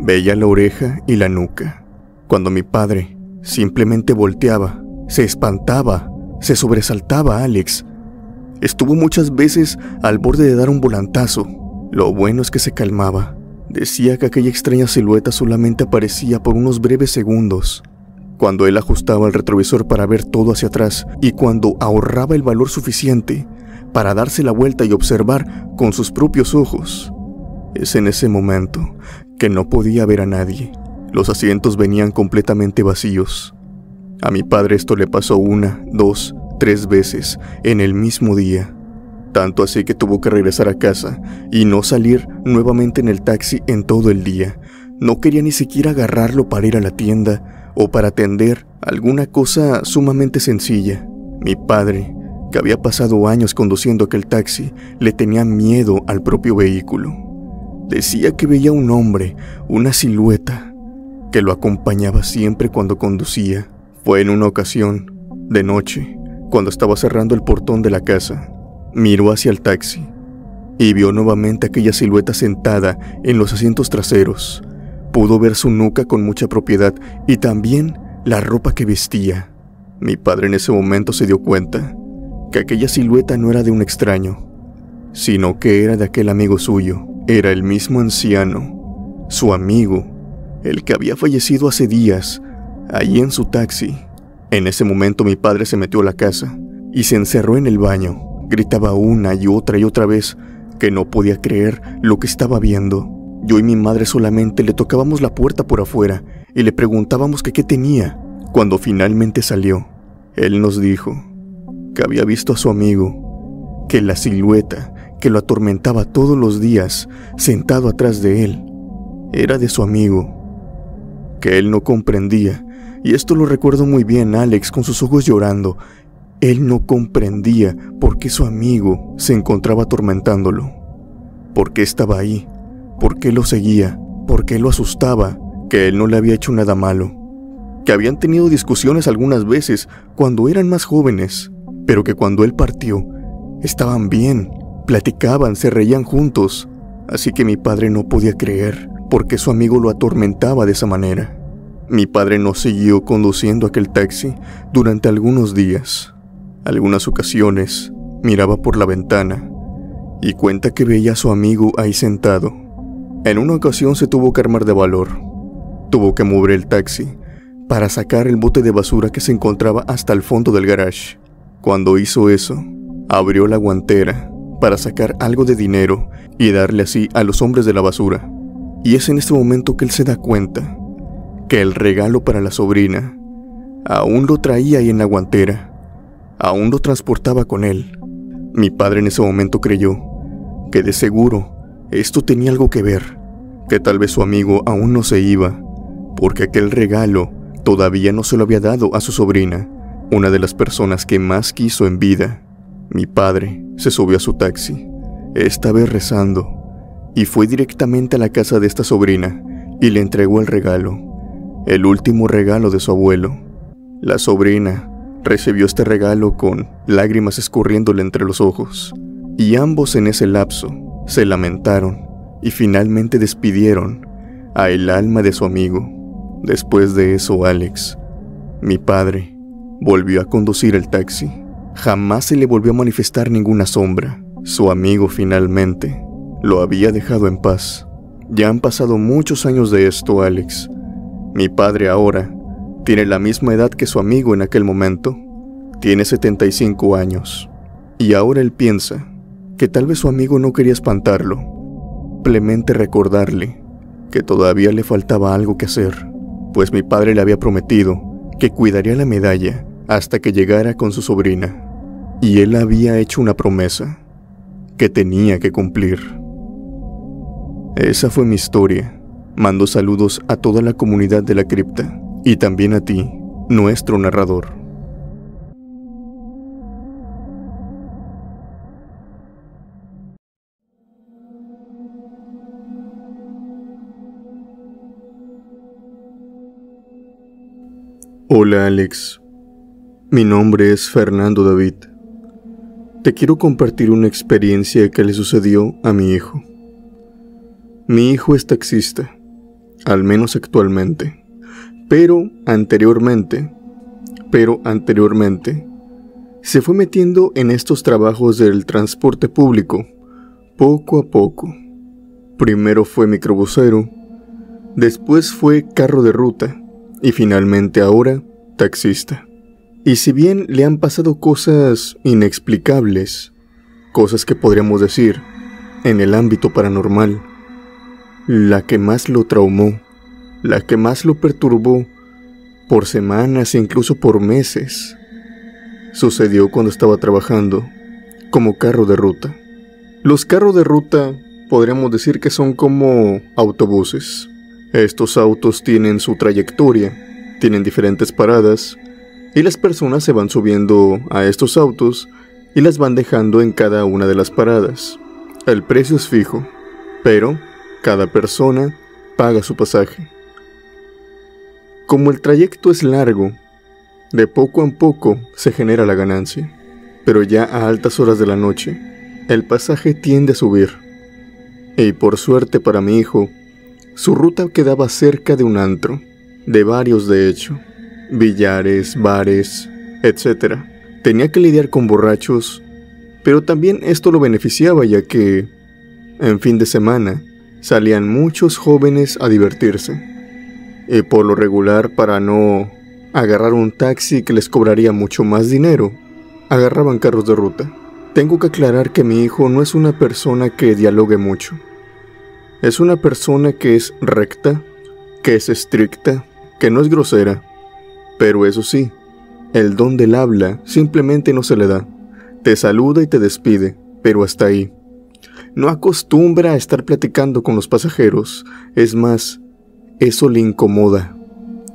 Veía la oreja y la nuca. Cuando mi padre simplemente volteaba, se espantaba, se sobresaltaba Alex. Estuvo muchas veces al borde de dar un volantazo. Lo bueno es que se calmaba. Decía que aquella extraña silueta solamente aparecía por unos breves segundos, cuando él ajustaba el retrovisor para ver todo hacia atrás y cuando ahorraba el valor suficiente para darse la vuelta y observar con sus propios ojos. Es en ese momento que no podía ver a nadie. Los asientos venían completamente vacíos. A mi padre esto le pasó 1, 2, 3 veces en el mismo día. Tanto así que tuvo que regresar a casa y no salir nuevamente en el taxi en todo el día. No quería ni siquiera agarrarlo para ir a la tienda o para atender alguna cosa sumamente sencilla. Mi padre, que había pasado años conduciendo aquel taxi, le tenía miedo al propio vehículo. Decía que veía un hombre, una silueta, que lo acompañaba siempre cuando conducía. Fue en una ocasión, de noche, cuando estaba cerrando el portón de la casa. Miró hacia el taxi y vio nuevamente aquella silueta sentada en los asientos traseros. Pudo ver su nuca con mucha propiedad y también la ropa que vestía. Mi padre en ese momento se dio cuenta que aquella silueta no era de un extraño, sino que era de aquel amigo suyo. Era el mismo anciano, su amigo, el que había fallecido hace días, allí en su taxi. En ese momento mi padre se metió a la casa y se encerró en el baño. Gritaba una y otra vez que no podía creer lo que estaba viendo. Yo y mi madre solamente le tocábamos la puerta por afuera y le preguntábamos que qué tenía. Cuando finalmente salió, él nos dijo que había visto a su amigo, que la silueta que lo atormentaba todos los días sentado atrás de él era de su amigo, que él no comprendía. Y esto lo recuerdo muy bien, Alex, con sus ojos llorando. Él no comprendía por qué su amigo se encontraba atormentándolo, por qué estaba ahí, por qué lo seguía, por qué lo asustaba, que él no le había hecho nada malo, que habían tenido discusiones algunas veces cuando eran más jóvenes, pero que cuando él partió, estaban bien, platicaban, se reían juntos. Así que mi padre no podía creer por qué su amigo lo atormentaba de esa manera. Mi padre no siguió conduciendo aquel taxi durante algunos días. Algunas ocasiones miraba por la ventana y cuenta que veía a su amigo ahí sentado. En una ocasión se tuvo que armar de valor. Tuvo que mover el taxi para sacar el bote de basura que se encontraba hasta el fondo del garage. Cuando hizo eso, abrió la guantera para sacar algo de dinero y darle así a los hombres de la basura. Y es en este momento que él se da cuenta que el regalo para la sobrina aún lo traía ahí en la guantera. Aún lo transportaba con él. Mi padre en ese momento creyó que de seguro esto tenía algo que ver, que tal vez su amigo aún no se iba, porque aquel regalo todavía no se lo había dado a su sobrina, una de las personas que más quiso en vida. Mi padre se subió a su taxi, esta vez rezando, y fue directamente a la casa de esta sobrina y le entregó el regalo, el último regalo de su abuelo. La sobrina recibió este regalo con lágrimas escurriéndole entre los ojos, y ambos en ese lapso se lamentaron y finalmente despidieron a el alma de su amigo. Después de eso, Alex, mi padre, volvió a conducir el taxi Jamás se le volvió a manifestar ninguna sombra. Su amigo finalmente lo había dejado en paz. Ya han pasado muchos años de esto, Alex. Mi padre ahora tiene la misma edad que su amigo en aquel momento. Tiene 75 años. Y ahora él piensa que tal vez su amigo no quería espantarlo, simplemente recordarle que todavía le faltaba algo que hacer, pues mi padre le había prometido que cuidaría la medalla hasta que llegara con su sobrina. Y él había hecho una promesa que tenía que cumplir. Esa fue mi historia. Mando saludos a toda la comunidad de la cripta y también a ti, nuestro narrador. Hola Alex, mi nombre es Fernando David. Te quiero compartir una experiencia que le sucedió a mi hijo. Mi hijo es taxista, al menos actualmente, pero anteriormente, se fue metiendo en estos trabajos del transporte público, poco a poco. Primero fue microbusero, después fue carro de ruta, y finalmente ahora, taxista. Y si bien le han pasado cosas inexplicables, cosas que podríamos decir en el ámbito paranormal, la que más lo traumó, la que más lo perturbó por semanas e incluso por meses, sucedió cuando estaba trabajando como carro de ruta. Los carros de ruta podríamos decir que son como autobuses. Estos autos tienen su trayectoria, tienen diferentes paradas, y las personas se van subiendo a estos autos y las van dejando en cada una de las paradas. El precio es fijo, pero cada persona paga su pasaje. Como el trayecto es largo, de poco en poco se genera la ganancia, pero ya a altas horas de la noche, el pasaje tiende a subir. Y por suerte para mi hijo, su ruta quedaba cerca de un antro, de varios de hecho, billares, bares, etc. Tenía que lidiar con borrachos, pero también esto lo beneficiaba ya que, en fin de semana, salían muchos jóvenes a divertirse. Y por lo regular, para no agarrar un taxi que les cobraría mucho más dinero, agarraban carros de ruta. Tengo que aclarar que mi hijo no es una persona que dialogue mucho. Es una persona que es recta, que es estricta, que no es grosera. Pero eso sí, el don del habla simplemente no se le da. Te saluda y te despide, pero hasta ahí. No acostumbra a estar platicando con los pasajeros. Es más, eso le incomoda.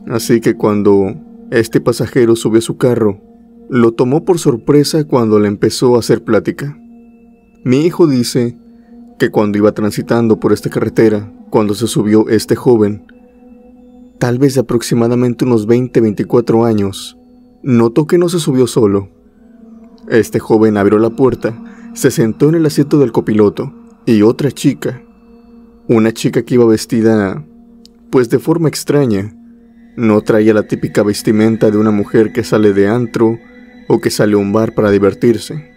Así que cuando este pasajero subió a su carro, lo tomó por sorpresa cuando le empezó a hacer plática. Mi hijo dice que cuando iba transitando por esta carretera, cuando se subió este joven, tal vez de aproximadamente unos 20-24 años, notó que no se subió solo. Este joven abrió la puerta, se sentó en el asiento del copiloto, y otra chica, una chica que iba vestida, pues de forma extraña, no traía la típica vestimenta de una mujer que sale de antro o que sale a un bar para divertirse.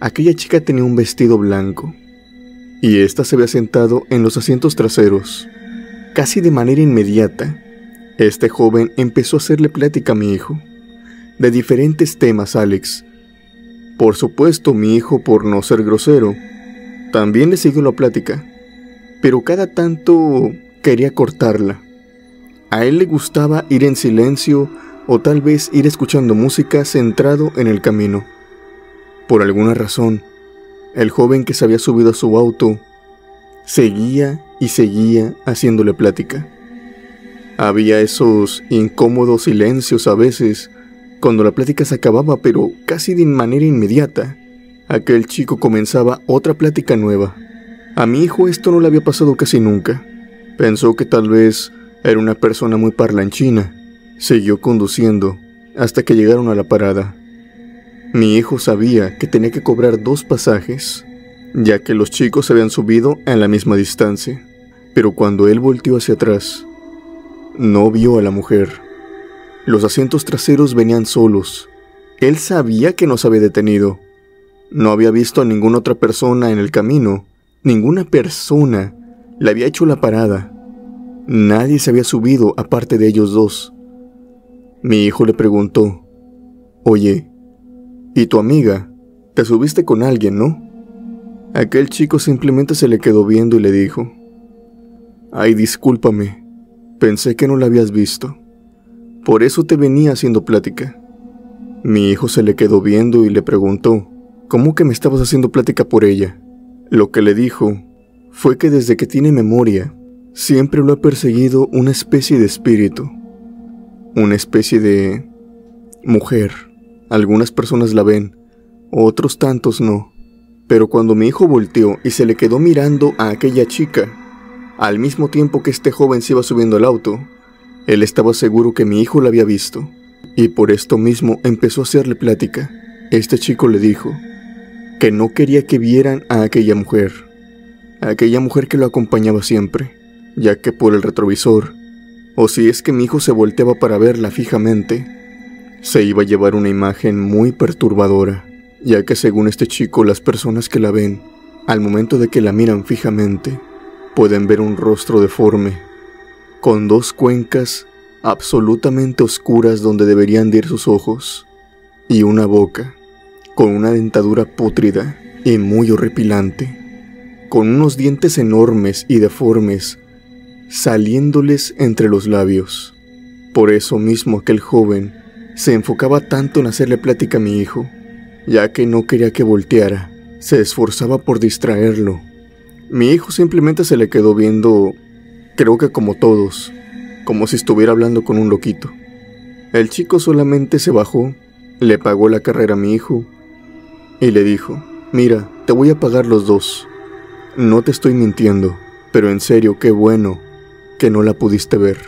Aquella chica tenía un vestido blanco, y ésta se había sentado en los asientos traseros. Casi de manera inmediata, este joven empezó a hacerle plática a mi hijo, de diferentes temas, Alex. Por supuesto, mi hijo, por no ser grosero, también le siguió la plática, pero cada tanto quería cortarla. A él le gustaba ir en silencio o tal vez ir escuchando música centrado en el camino. Por alguna razón, el joven que se había subido a su auto seguía y seguía haciéndole plática. Había esos incómodos silencios a veces cuando la plática se acababa, pero casi de manera inmediata, aquel chico comenzaba otra plática nueva. A mi hijo esto no le había pasado casi nunca. Pensó que tal vez era una persona muy parlanchina. Siguió conduciendo hasta que llegaron a la parada. Mi hijo sabía que tenía que cobrar 2 pasajes, ya que los chicos se habían subido en la misma distancia. Pero cuando él volteó hacia atrás, no vio a la mujer. Los asientos traseros venían solos, Él sabía que nos había detenido. No había visto a ninguna otra persona en el camino. Ninguna persona le había hecho la parada. Nadie se había subido aparte de ellos dos. Mi hijo le preguntó: «Oye, ¿y tu amiga? Te subiste con alguien, ¿no?». Aquel chico simplemente se le quedó viendo y le dijo: «Ay, discúlpame, pensé que no la habías visto. Por eso te venía haciendo plática». Mi hijo se le quedó viendo y le preguntó: «¿Cómo que me estabas haciendo plática por ella?». Lo que le dijo fue que desde que tiene memoria, siempre lo ha perseguido una especie de espíritu, una especie de mujer. Algunas personas la ven, otros tantos no. Pero cuando mi hijo volteó y se le quedó mirando a aquella chica, al mismo tiempo que este joven se iba subiendo al auto, él estaba seguro que mi hijo la había visto, y por esto mismo empezó a hacerle plática. Este chico le dijo que no quería que vieran a aquella mujer que lo acompañaba siempre, ya que por el retrovisor, o si es que mi hijo se volteaba para verla fijamente, se iba a llevar una imagen muy perturbadora, ya que según este chico, las personas que la ven, al momento de que la miran fijamente, pueden ver un rostro deforme, con dos cuencas absolutamente oscuras donde deberían de ir sus ojos, y una boca con una dentadura pútrida y muy horripilante, con unos dientes enormes y deformes saliéndoles entre los labios. Por eso mismo aquel joven se enfocaba tanto en hacerle plática a mi hijo, ya que no quería que volteara, se esforzaba por distraerlo. Mi hijo simplemente se le quedó viendo, creo que como todos, como si estuviera hablando con un loquito. El chico solamente se bajó, le pagó la carrera a mi hijo y le dijo: «Mira, te voy a pagar los dos. No te estoy mintiendo, pero en serio, qué bueno que no la pudiste ver».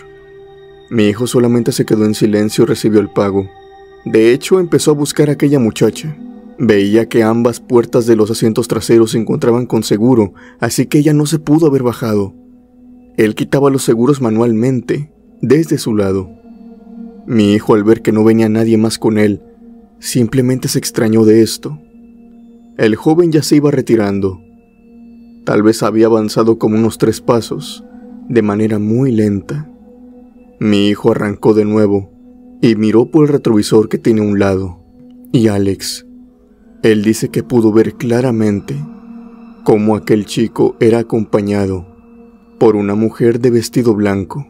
Mi hijo solamente se quedó en silencio y recibió el pago. De hecho, empezó a buscar a aquella muchacha. Veía que ambas puertas de los asientos traseros se encontraban con seguro, así que ella no se pudo haber bajado. Él quitaba los seguros manualmente, desde su lado. Mi hijo, al ver que no venía nadie más con él, simplemente se extrañó de esto. El joven ya se iba retirando. Tal vez había avanzado como unos 3 pasos, de manera muy lenta. Mi hijo arrancó de nuevo y miró por el retrovisor que tiene a un lado. Y Alex, él dice que pudo ver claramente cómo aquel chico era acompañado por una mujer de vestido blanco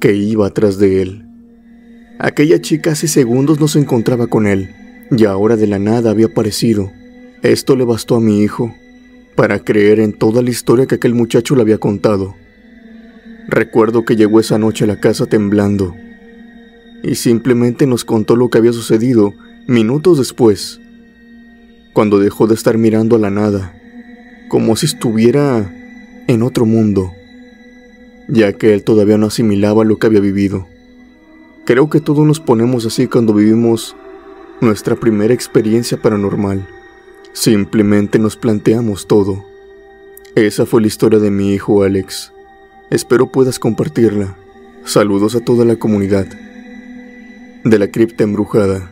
que iba atrás de él. Aquella chica hace segundos no se encontraba con él y ahora de la nada había aparecido. Esto le bastó a mi hijo para creer en toda la historia que aquel muchacho le había contado. Recuerdo que llegó esa noche a la casa temblando y simplemente nos contó lo que había sucedido minutos después, cuando dejó de estar mirando a la nada, como si estuviera en otro mundo, ya que él todavía no asimilaba lo que había vivido. Creo que todos nos ponemos así cuando vivimos nuestra primera experiencia paranormal. Simplemente nos planteamos todo. Esa fue la historia de mi hijo Alex. Espero puedas compartirla. Saludos a toda la comunidad de la cripta embrujada.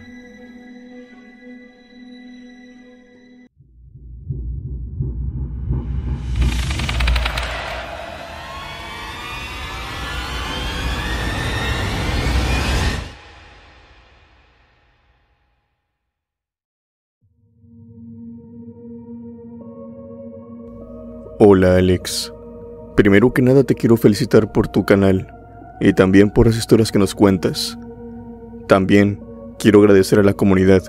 Hola Alex, primero que nada te quiero felicitar por tu canal y también por las historias que nos cuentas. También quiero agradecer a la comunidad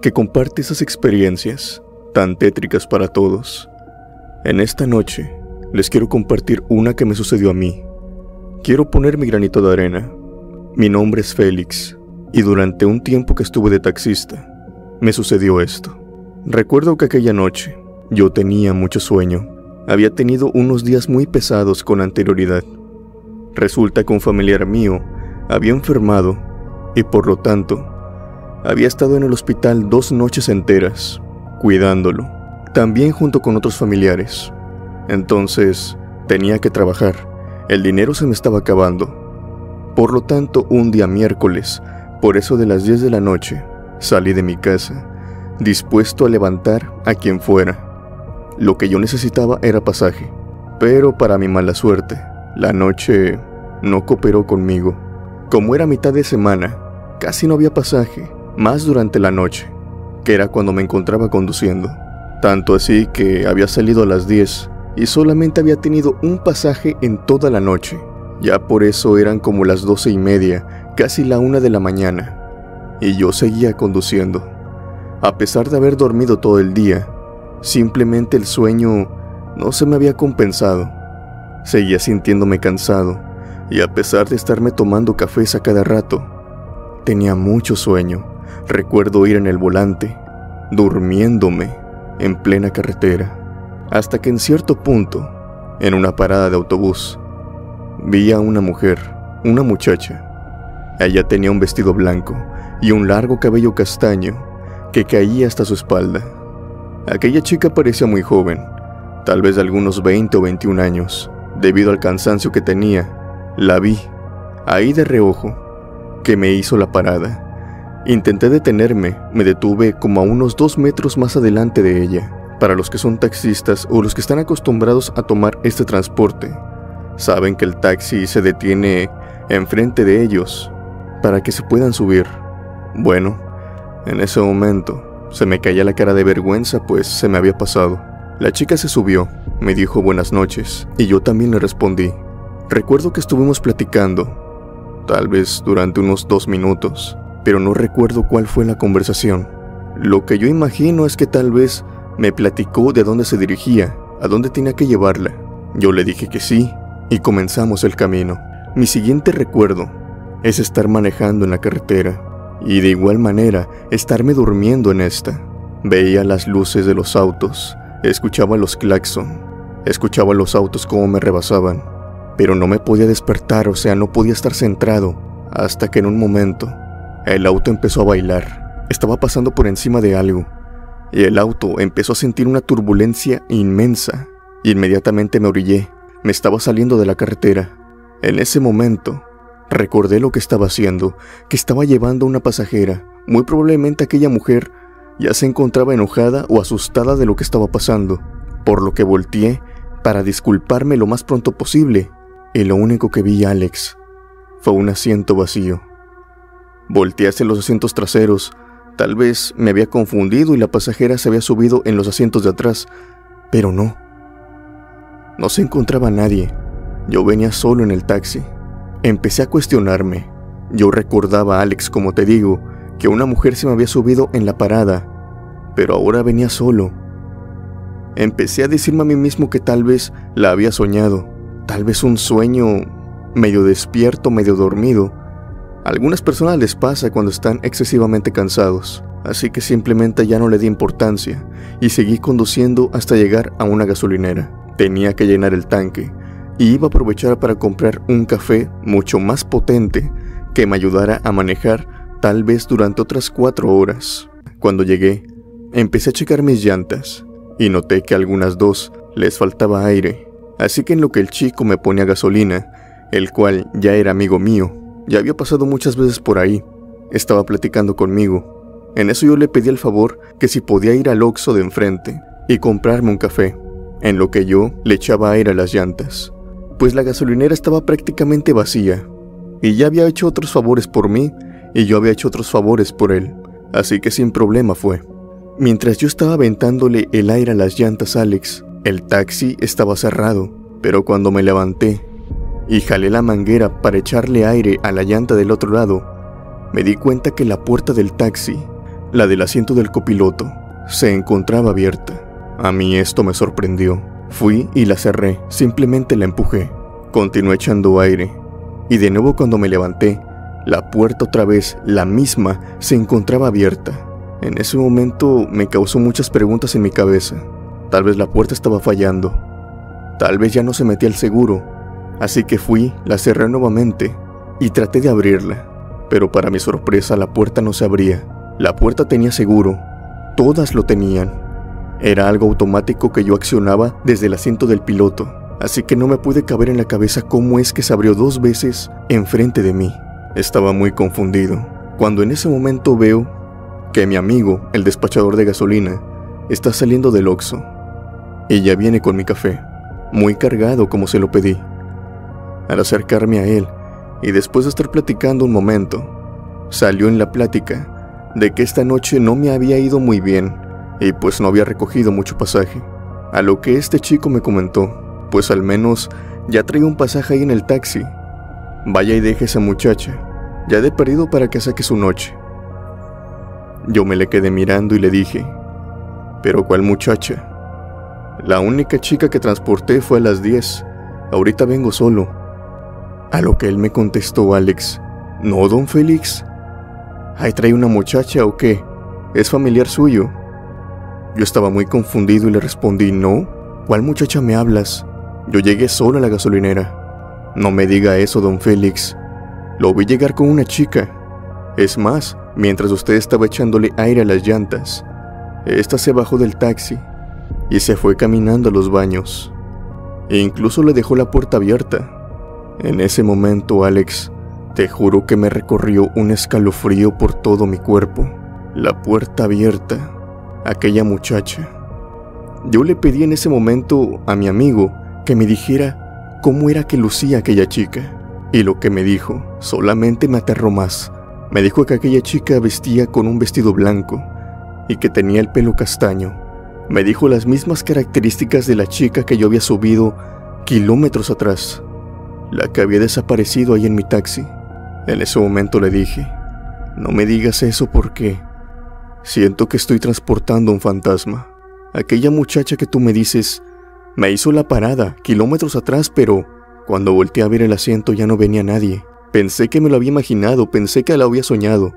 que comparte esas experiencias tan tétricas para todos. En esta noche les quiero compartir una que me sucedió a mí. Quiero poner mi granito de arena. Mi nombre es Félix y durante un tiempo que estuve de taxista me sucedió esto. Recuerdo que aquella noche yo tenía mucho sueño. Había tenido unos días muy pesados con anterioridad. Resulta que un familiar mío había enfermado y por lo tanto había estado en el hospital 2 noches enteras, cuidándolo, también junto con otros familiares. Entonces tenía que trabajar, el dinero se me estaba acabando. Por lo tanto, un día miércoles, por eso de las 10 de la noche, Salí de mi casa, dispuesto a levantar a quien fuera. Lo que yo necesitaba era pasaje, pero para mi mala suerte, la noche no cooperó conmigo. Como era mitad de semana, casi no había pasaje, más durante la noche, que era cuando me encontraba conduciendo. Tanto así que había salido a las 10 y solamente había tenido un pasaje en toda la noche. Ya por eso eran como las 12:30, casi la 1 de la mañana, y yo seguía conduciendo. A pesar de haber dormido todo el día, simplemente el sueño no se me había compensado. Seguía sintiéndome cansado, y a pesar de estarme tomando cafés a cada rato, tenía mucho sueño. Recuerdo ir en el volante, durmiéndome en plena carretera, hasta que en cierto punto, en una parada de autobús, vi a una mujer, una muchacha. Ella tenía un vestido blanco y un largo cabello castaño que caía hasta su espalda. Aquella chica parecía muy joven, tal vez de algunos 20 o 21 años. Debido al cansancio que tenía, la vi, ahí de reojo, que me hizo la parada. Intenté detenerme, me detuve como a unos 2 metros más adelante de ella. Para los que son taxistas o los que están acostumbrados a tomar este transporte, saben que el taxi se detiene enfrente de ellos para que se puedan subir. Bueno, en ese momento se me caía la cara de vergüenza, pues se me había pasado. La chica se subió, me dijo buenas noches y yo también le respondí. Recuerdo que estuvimos platicando, tal vez durante unos 2 minutos, pero no recuerdo cuál fue la conversación. Lo que yo imagino es que tal vez me platicó de dónde se dirigía, a dónde tenía que llevarla. Yo le dije que sí y comenzamos el camino. Mi siguiente recuerdo es estar manejando en la carretera y de igual manera estarme durmiendo en esta. Veía las luces de los autos, escuchaba los claxon, escuchaba los autos como me rebasaban, pero no me podía despertar, o sea, no podía estar centrado, hasta que en un momento el auto empezó a bailar. Estaba pasando por encima de algo y el auto empezó a sentir una turbulencia inmensa. Inmediatamente me orillé, me estaba saliendo de la carretera. En ese momento recordé lo que estaba haciendo, que estaba llevando a una pasajera. Muy probablemente aquella mujer ya se encontraba enojada o asustada de lo que estaba pasando, por lo que volteé para disculparme lo más pronto posible, y lo único que vi, Alex, fue un asiento vacío. Volteé hacia los asientos traseros. Tal vez me había confundido y la pasajera se había subido en los asientos de atrás, pero no. No se encontraba nadie. Yo venía solo en el taxi. Empecé a cuestionarme. Yo recordaba, Alex, como te digo, que una mujer se me había subido en la parada, pero ahora venía solo. Empecé a decirme a mí mismo que tal vez la había soñado, tal vez un sueño medio despierto, medio dormido. A algunas personas les pasa cuando están excesivamente cansados, así que simplemente ya no le di importancia y seguí conduciendo hasta llegar a una gasolinera. Tenía que llenar el tanque y iba a aprovechar para comprar un café mucho más potente que me ayudara a manejar tal vez durante otras 4 horas. Cuando llegué, empecé a checar mis llantas y noté que a algunas 2 les faltaba aire, así que en lo que el chico me ponía gasolina, el cual ya era amigo mío, ya había pasado muchas veces por ahí, estaba platicando conmigo. En eso yo le pedí el favor que si podía ir al Oxxo de enfrente y comprarme un café, en lo que yo le echaba aire a las llantas, pues la gasolinera estaba prácticamente vacía, y ya había hecho otros favores por mí y yo había hecho otros favores por él, así que sin problema fue. Mientras yo estaba aventándole el aire a las llantas, Alex, el taxi estaba cerrado, pero cuando me levanté y jalé la manguera para echarle aire a la llanta del otro lado, me di cuenta que la puerta del taxi, la del asiento del copiloto, se encontraba abierta. A mí esto me sorprendió. Fui y la cerré, simplemente la empujé. Continué echando aire, y de nuevo cuando me levanté, la puerta otra vez, la misma, se encontraba abierta. En ese momento me causó muchas preguntas en mi cabeza. Tal vez la puerta estaba fallando, tal vez ya no se metía el seguro. Así que fui, la cerré nuevamente y traté de abrirla, pero para mi sorpresa la puerta no se abría. La puerta tenía seguro, todas lo tenían. Era algo automático que yo accionaba desde el asiento del piloto, así que no me pude caber en la cabeza cómo es que se abrió 2 veces enfrente de mí. Estaba muy confundido, cuando en ese momento veo que mi amigo, el despachador de gasolina, está saliendo del Oxxo y ya viene con mi café, muy cargado como se lo pedí. Al acercarme a él y después de estar platicando un momento, salió en la plática de que esta noche no me había ido muy bien y pues no había recogido mucho pasaje. A lo que este chico me comentó, pues al menos ya traía un pasaje ahí en el taxi. Vaya y deje a esa muchacha, ya de perdido para que saque su noche. Yo me le quedé mirando y le dije, ¿pero cuál muchacha? La única chica que transporté fue a las 10, ahorita vengo solo. A lo que él me contestó, Alex, ¿no, don Félix? ¿Ahí trae una muchacha o qué? ¿Es familiar suyo? Yo estaba muy confundido y le respondí, no, ¿cuál muchacha me hablas? Yo llegué solo a la gasolinera. No me diga eso, don Félix. Lo vi llegar con una chica. Es más, mientras usted estaba echándole aire a las llantas, esta se bajó del taxi y se fue caminando a los baños. E incluso le dejó la puerta abierta. En ese momento, Alex, te juro que me recorrió un escalofrío por todo mi cuerpo. La puerta abierta. Aquella muchacha. Yo le pedí en ese momento a mi amigo que me dijera cómo era que lucía aquella chica. Y lo que me dijo solamente me aterró más. Me dijo que aquella chica vestía con un vestido blanco y que tenía el pelo castaño. Me dijo las mismas características de la chica que yo había subido kilómetros atrás, la que había desaparecido ahí en mi taxi. En ese momento le dije, no me digas eso porque siento que estoy transportando un fantasma. Aquella muchacha que tú me dices me hizo la parada kilómetros atrás, pero cuando volteé a ver el asiento ya no venía nadie. Pensé que me lo había imaginado, pensé que la había soñado.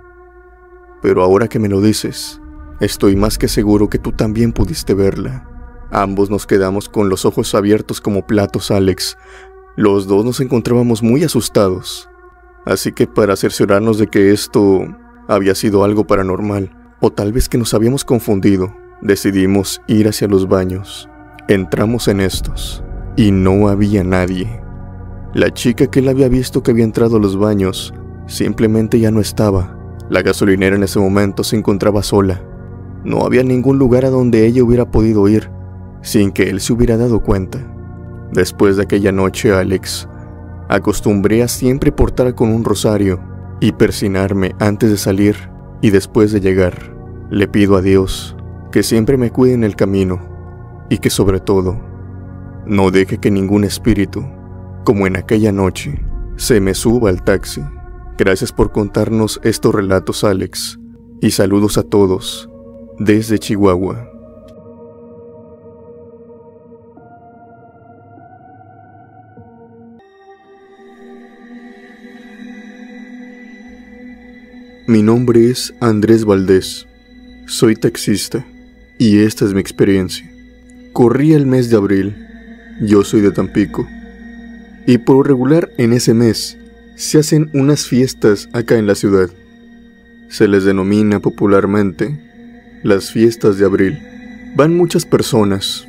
Pero ahora que me lo dices, estoy más que seguro que tú también pudiste verla. Ambos nos quedamos con los ojos abiertos como platos, Alex. Los dos nos encontrábamos muy asustados. Así que para cerciorarnos de que esto había sido algo paranormal, o tal vez que nos habíamos confundido, decidimos ir hacia los baños. Entramos en estos y no había nadie. La chica que él había visto que había entrado a los baños simplemente ya no estaba. La gasolinera en ese momento se encontraba sola. No había ningún lugar a donde ella hubiera podido ir sin que él se hubiera dado cuenta. Después de aquella noche, Alex, acostumbré a siempre portar con un rosario y persinarme antes de salir y después de llegar. Le pido a Dios que siempre me cuide en el camino y que sobre todo no deje que ningún espíritu, como en aquella noche, se me suba al taxi. Gracias por contarnos estos relatos, Alex, y saludos a todos desde Chihuahua. Mi nombre es Andrés Valdés. Soy taxista y esta es mi experiencia. Corría el mes de abril. Yo soy de Tampico. Y por lo regular en ese mes se hacen unas fiestas acá en la ciudad. Se les denomina popularmente las fiestas de abril. Van muchas personas,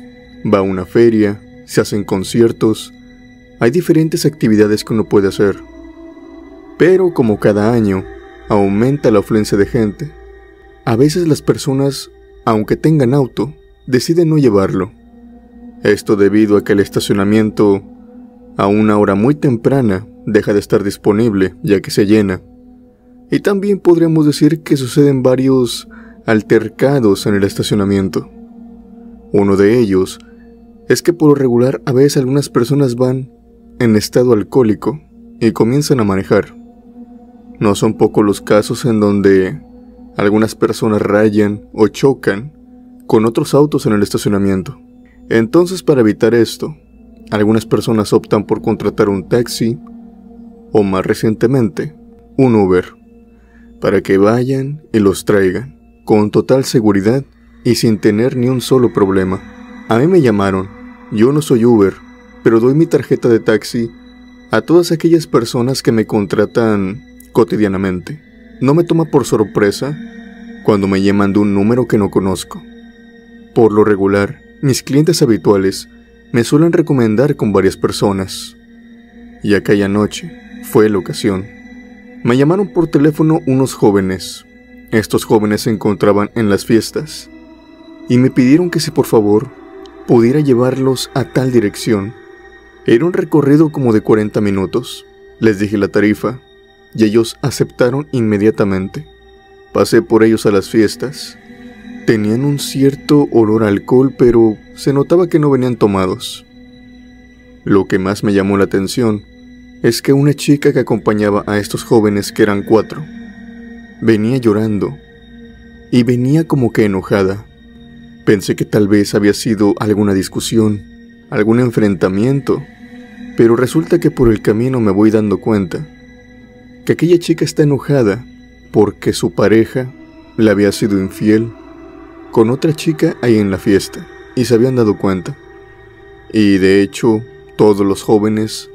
va una feria, se hacen conciertos, hay diferentes actividades que uno puede hacer. Pero como cada año aumenta la afluencia de gente, a veces las personas, aunque tengan auto, deciden no llevarlo. Esto debido a que el estacionamiento a una hora muy temprana deja de estar disponible ya que se llena. Y también podríamos decir que suceden varios altercados en el estacionamiento. Uno de ellos es que por lo regular a veces algunas personas van en estado alcohólico y comienzan a manejar. No son pocos los casos en donde algunas personas rayan o chocan con otros autos en el estacionamiento. Entonces, para evitar esto, algunas personas optan por contratar un taxi o más recientemente un Uber para que vayan y los traigan con total seguridad y sin tener ni un solo problema. A mí me llamaron, yo no soy Uber, pero doy mi tarjeta de taxi a todas aquellas personas que me contratan cotidianamente. No me toma por sorpresa cuando me llaman de un número que no conozco. Por lo regular, mis clientes habituales me suelen recomendar con varias personas. Y aquella noche fue la ocasión. Me llamaron por teléfono unos jóvenes, Estos jóvenes se encontraban en las fiestas y me pidieron que si por favor pudiera llevarlos a tal dirección. Era un recorrido como de 40 minutos. Les dije la tarifa y ellos aceptaron inmediatamente. Pasé por ellos a las fiestas. Tenían un cierto olor a alcohol, pero se notaba que no venían tomados. Lo que más me llamó la atención es que una chica que acompañaba a estos jóvenes, que eran 4, venía llorando y venía como que enojada. Pensé que tal vez había sido alguna discusión, algún enfrentamiento, pero resulta que por el camino me voy dando cuenta que aquella chica está enojada porque su pareja le había sido infiel con otra chica ahí en la fiesta y se habían dado cuenta. Y de hecho, todos los jóvenes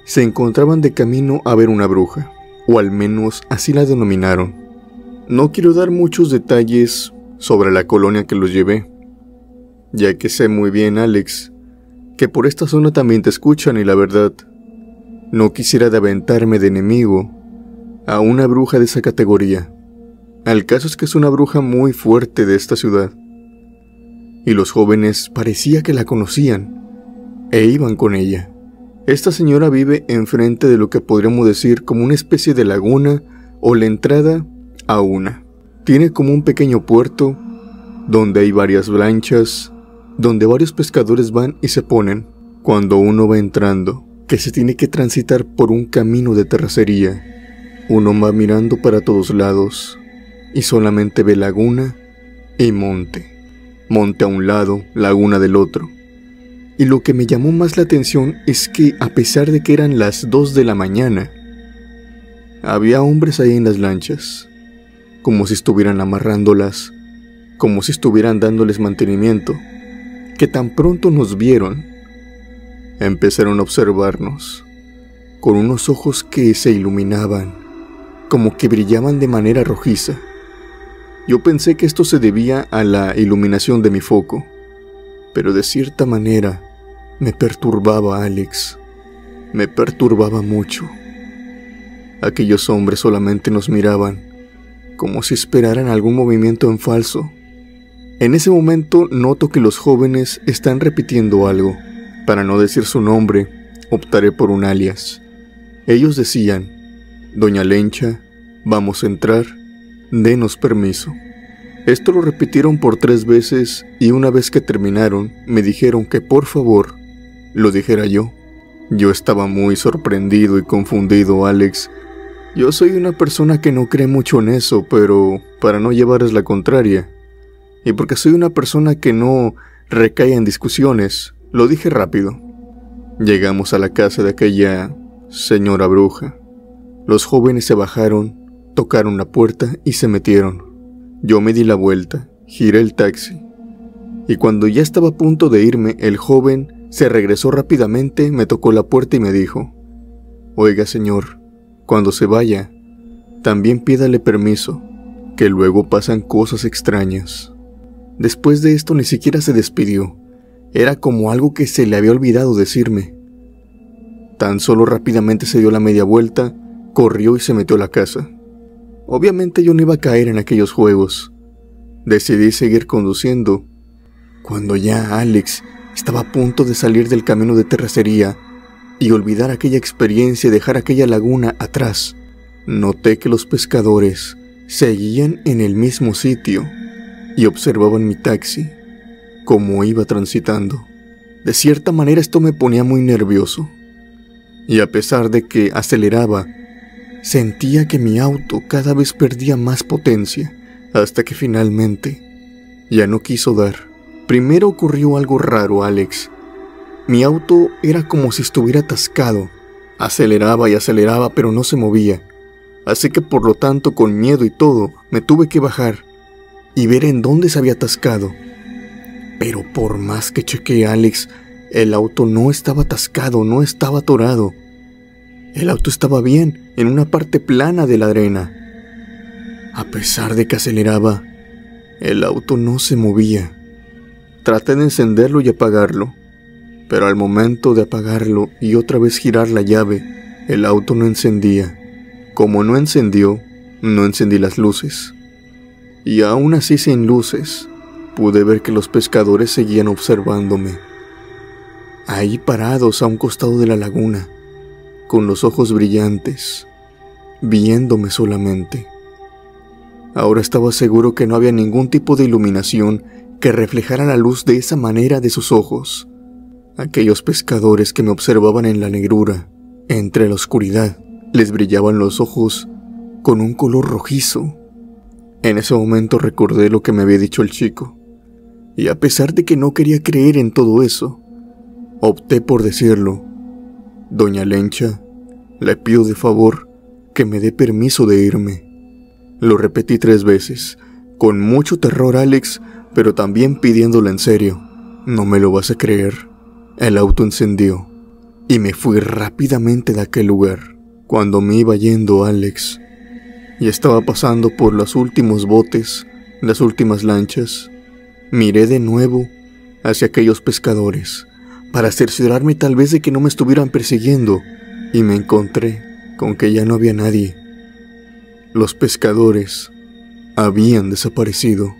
se encontraban de camino a ver una bruja, o al menos así la denominaron. No quiero dar muchos detalles sobre la colonia que los llevé, ya que sé muy bien, Alex, que por esta zona también te escuchan y la verdad, no quisiera de aventarme de enemigo a una bruja de esa categoría. El caso es que es una bruja muy fuerte de esta ciudad, y los jóvenes parecía que la conocían e iban con ella. Esta señora vive enfrente de lo que podríamos decir como una especie de laguna o la entrada a una. Tiene como un pequeño puerto donde hay varias lanchas, donde varios pescadores van y se ponen cuando uno va entrando, que se tiene que transitar por un camino de terracería. Uno va mirando para todos lados y solamente ve laguna y monte. Monte a un lado, laguna del otro. Y lo que me llamó más la atención es que a pesar de que eran las 2 de la mañana, había hombres ahí en las lanchas, como si estuvieran amarrándolas, como si estuvieran dándoles mantenimiento, que tan pronto nos vieron, empezaron a observarnos, con unos ojos que se iluminaban, como que brillaban de manera rojiza. Yo pensé que esto se debía a la iluminación de mi foco, pero de cierta manera me perturbaba, Alex. Me perturbaba mucho. Aquellos hombres solamente nos miraban, como si esperaran algún movimiento en falso. En ese momento noto que los jóvenes están repitiendo algo. Para no decir su nombre, optaré por un alias. Ellos decían: Doña Lencha, vamos a entrar, denos permiso. Esto lo repitieron por 3 veces y una vez que terminaron, me dijeron que por favor lo dijera yo. Yo estaba muy sorprendido y confundido, Alex. Yo soy una persona que no cree mucho en eso, pero para no llevarles la contraria, y porque soy una persona que no recae en discusiones, lo dije rápido. Llegamos a la casa de aquella señora bruja. Los jóvenes se bajaron, tocaron la puerta y se metieron. Yo me di la vuelta, giré el taxi, y cuando ya estaba a punto de irme, el joven se regresó rápidamente, me tocó la puerta y me dijo: Oiga, señor, cuando se vaya, también pídale permiso, que luego pasan cosas extrañas. Después de esto ni siquiera se despidió. Era como algo que se le había olvidado decirme. Tan solo rápidamente se dio la media vuelta, corrió y se metió a la casa. Obviamente yo no iba a caer en aquellos juegos. Decidí seguir conduciendo. Cuando ya Alex estaba a punto de salir del camino de terracería y olvidar aquella experiencia y dejar aquella laguna atrás, noté que los pescadores seguían en el mismo sitio y observaban mi taxi, cómo iba transitando. De cierta manera esto me ponía muy nervioso, y a pesar de que aceleraba, sentía que mi auto cada vez perdía más potencia, hasta que finalmente ya no quiso dar. Primero ocurrió algo raro, Alex. Mi auto era como si estuviera atascado. Aceleraba y aceleraba, pero no se movía. Así que por lo tanto, con miedo y todo, me tuve que bajar y ver en dónde se había atascado. Pero por más que chequeé, Alex, el auto no estaba atascado, no estaba atorado. El auto estaba bien, en una parte plana de la arena. A pesar de que aceleraba, el auto no se movía. Traté de encenderlo y apagarlo, pero al momento de apagarlo y otra vez girar la llave, el auto no encendía. Como no encendió, no encendí las luces. y aún así sin luces, pude ver que los pescadores seguían observándome. Ahí parados a un costado de la laguna, con los ojos brillantes, viéndome solamente. Ahora estaba seguro que no había ningún tipo de iluminación que reflejara la luz de esa manera de sus ojos. Aquellos pescadores que me observaban en la negrura, entre la oscuridad, les brillaban los ojos con un color rojizo. En ese momento recordé lo que me había dicho el chico, y a pesar de que no quería creer en todo eso, opté por decirlo. Doña Lencha, le pido de favor que me dé permiso de irme. Lo repetí 3 veces, con mucho terror, Alex, pero también pidiéndolo en serio. No me lo vas a creer. El auto encendió y me fui rápidamente de aquel lugar. Cuando me iba yendo, Alex, y estaba pasando por los últimos botes, las últimas lanchas, miré de nuevo hacia aquellos pescadores para cerciorarme tal vez de que no me estuvieran persiguiendo, y me encontré con que ya no había nadie. Los pescadores habían desaparecido.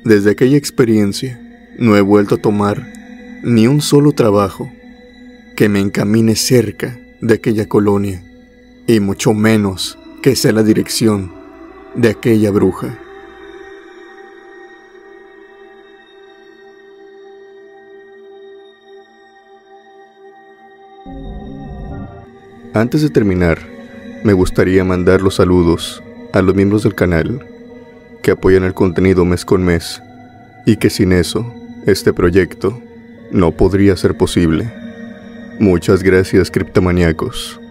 Desde aquella experiencia no he vuelto a tomar ni un solo trabajo que me encamine cerca de aquella colonia, y mucho menos que sea la dirección de aquella bruja. Antes de terminar, me gustaría mandar los saludos a los miembros del canal que apoyan el contenido mes con mes, y que sin eso, este proyecto no podría ser posible. Muchas gracias, criptomaníacos.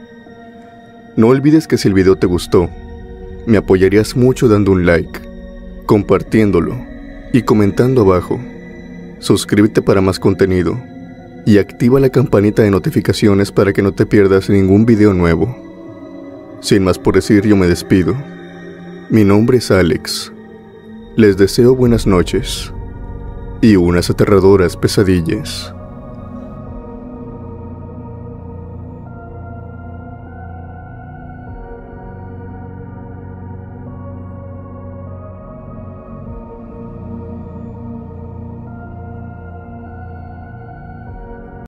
No olvides que si el video te gustó, me apoyarías mucho dando un like, compartiéndolo y comentando abajo. Suscríbete para más contenido y activa la campanita de notificaciones para que no te pierdas ningún video nuevo. Sin más por decir, yo me despido. Mi nombre es Alex. Les deseo buenas noches y unas aterradoras pesadillas.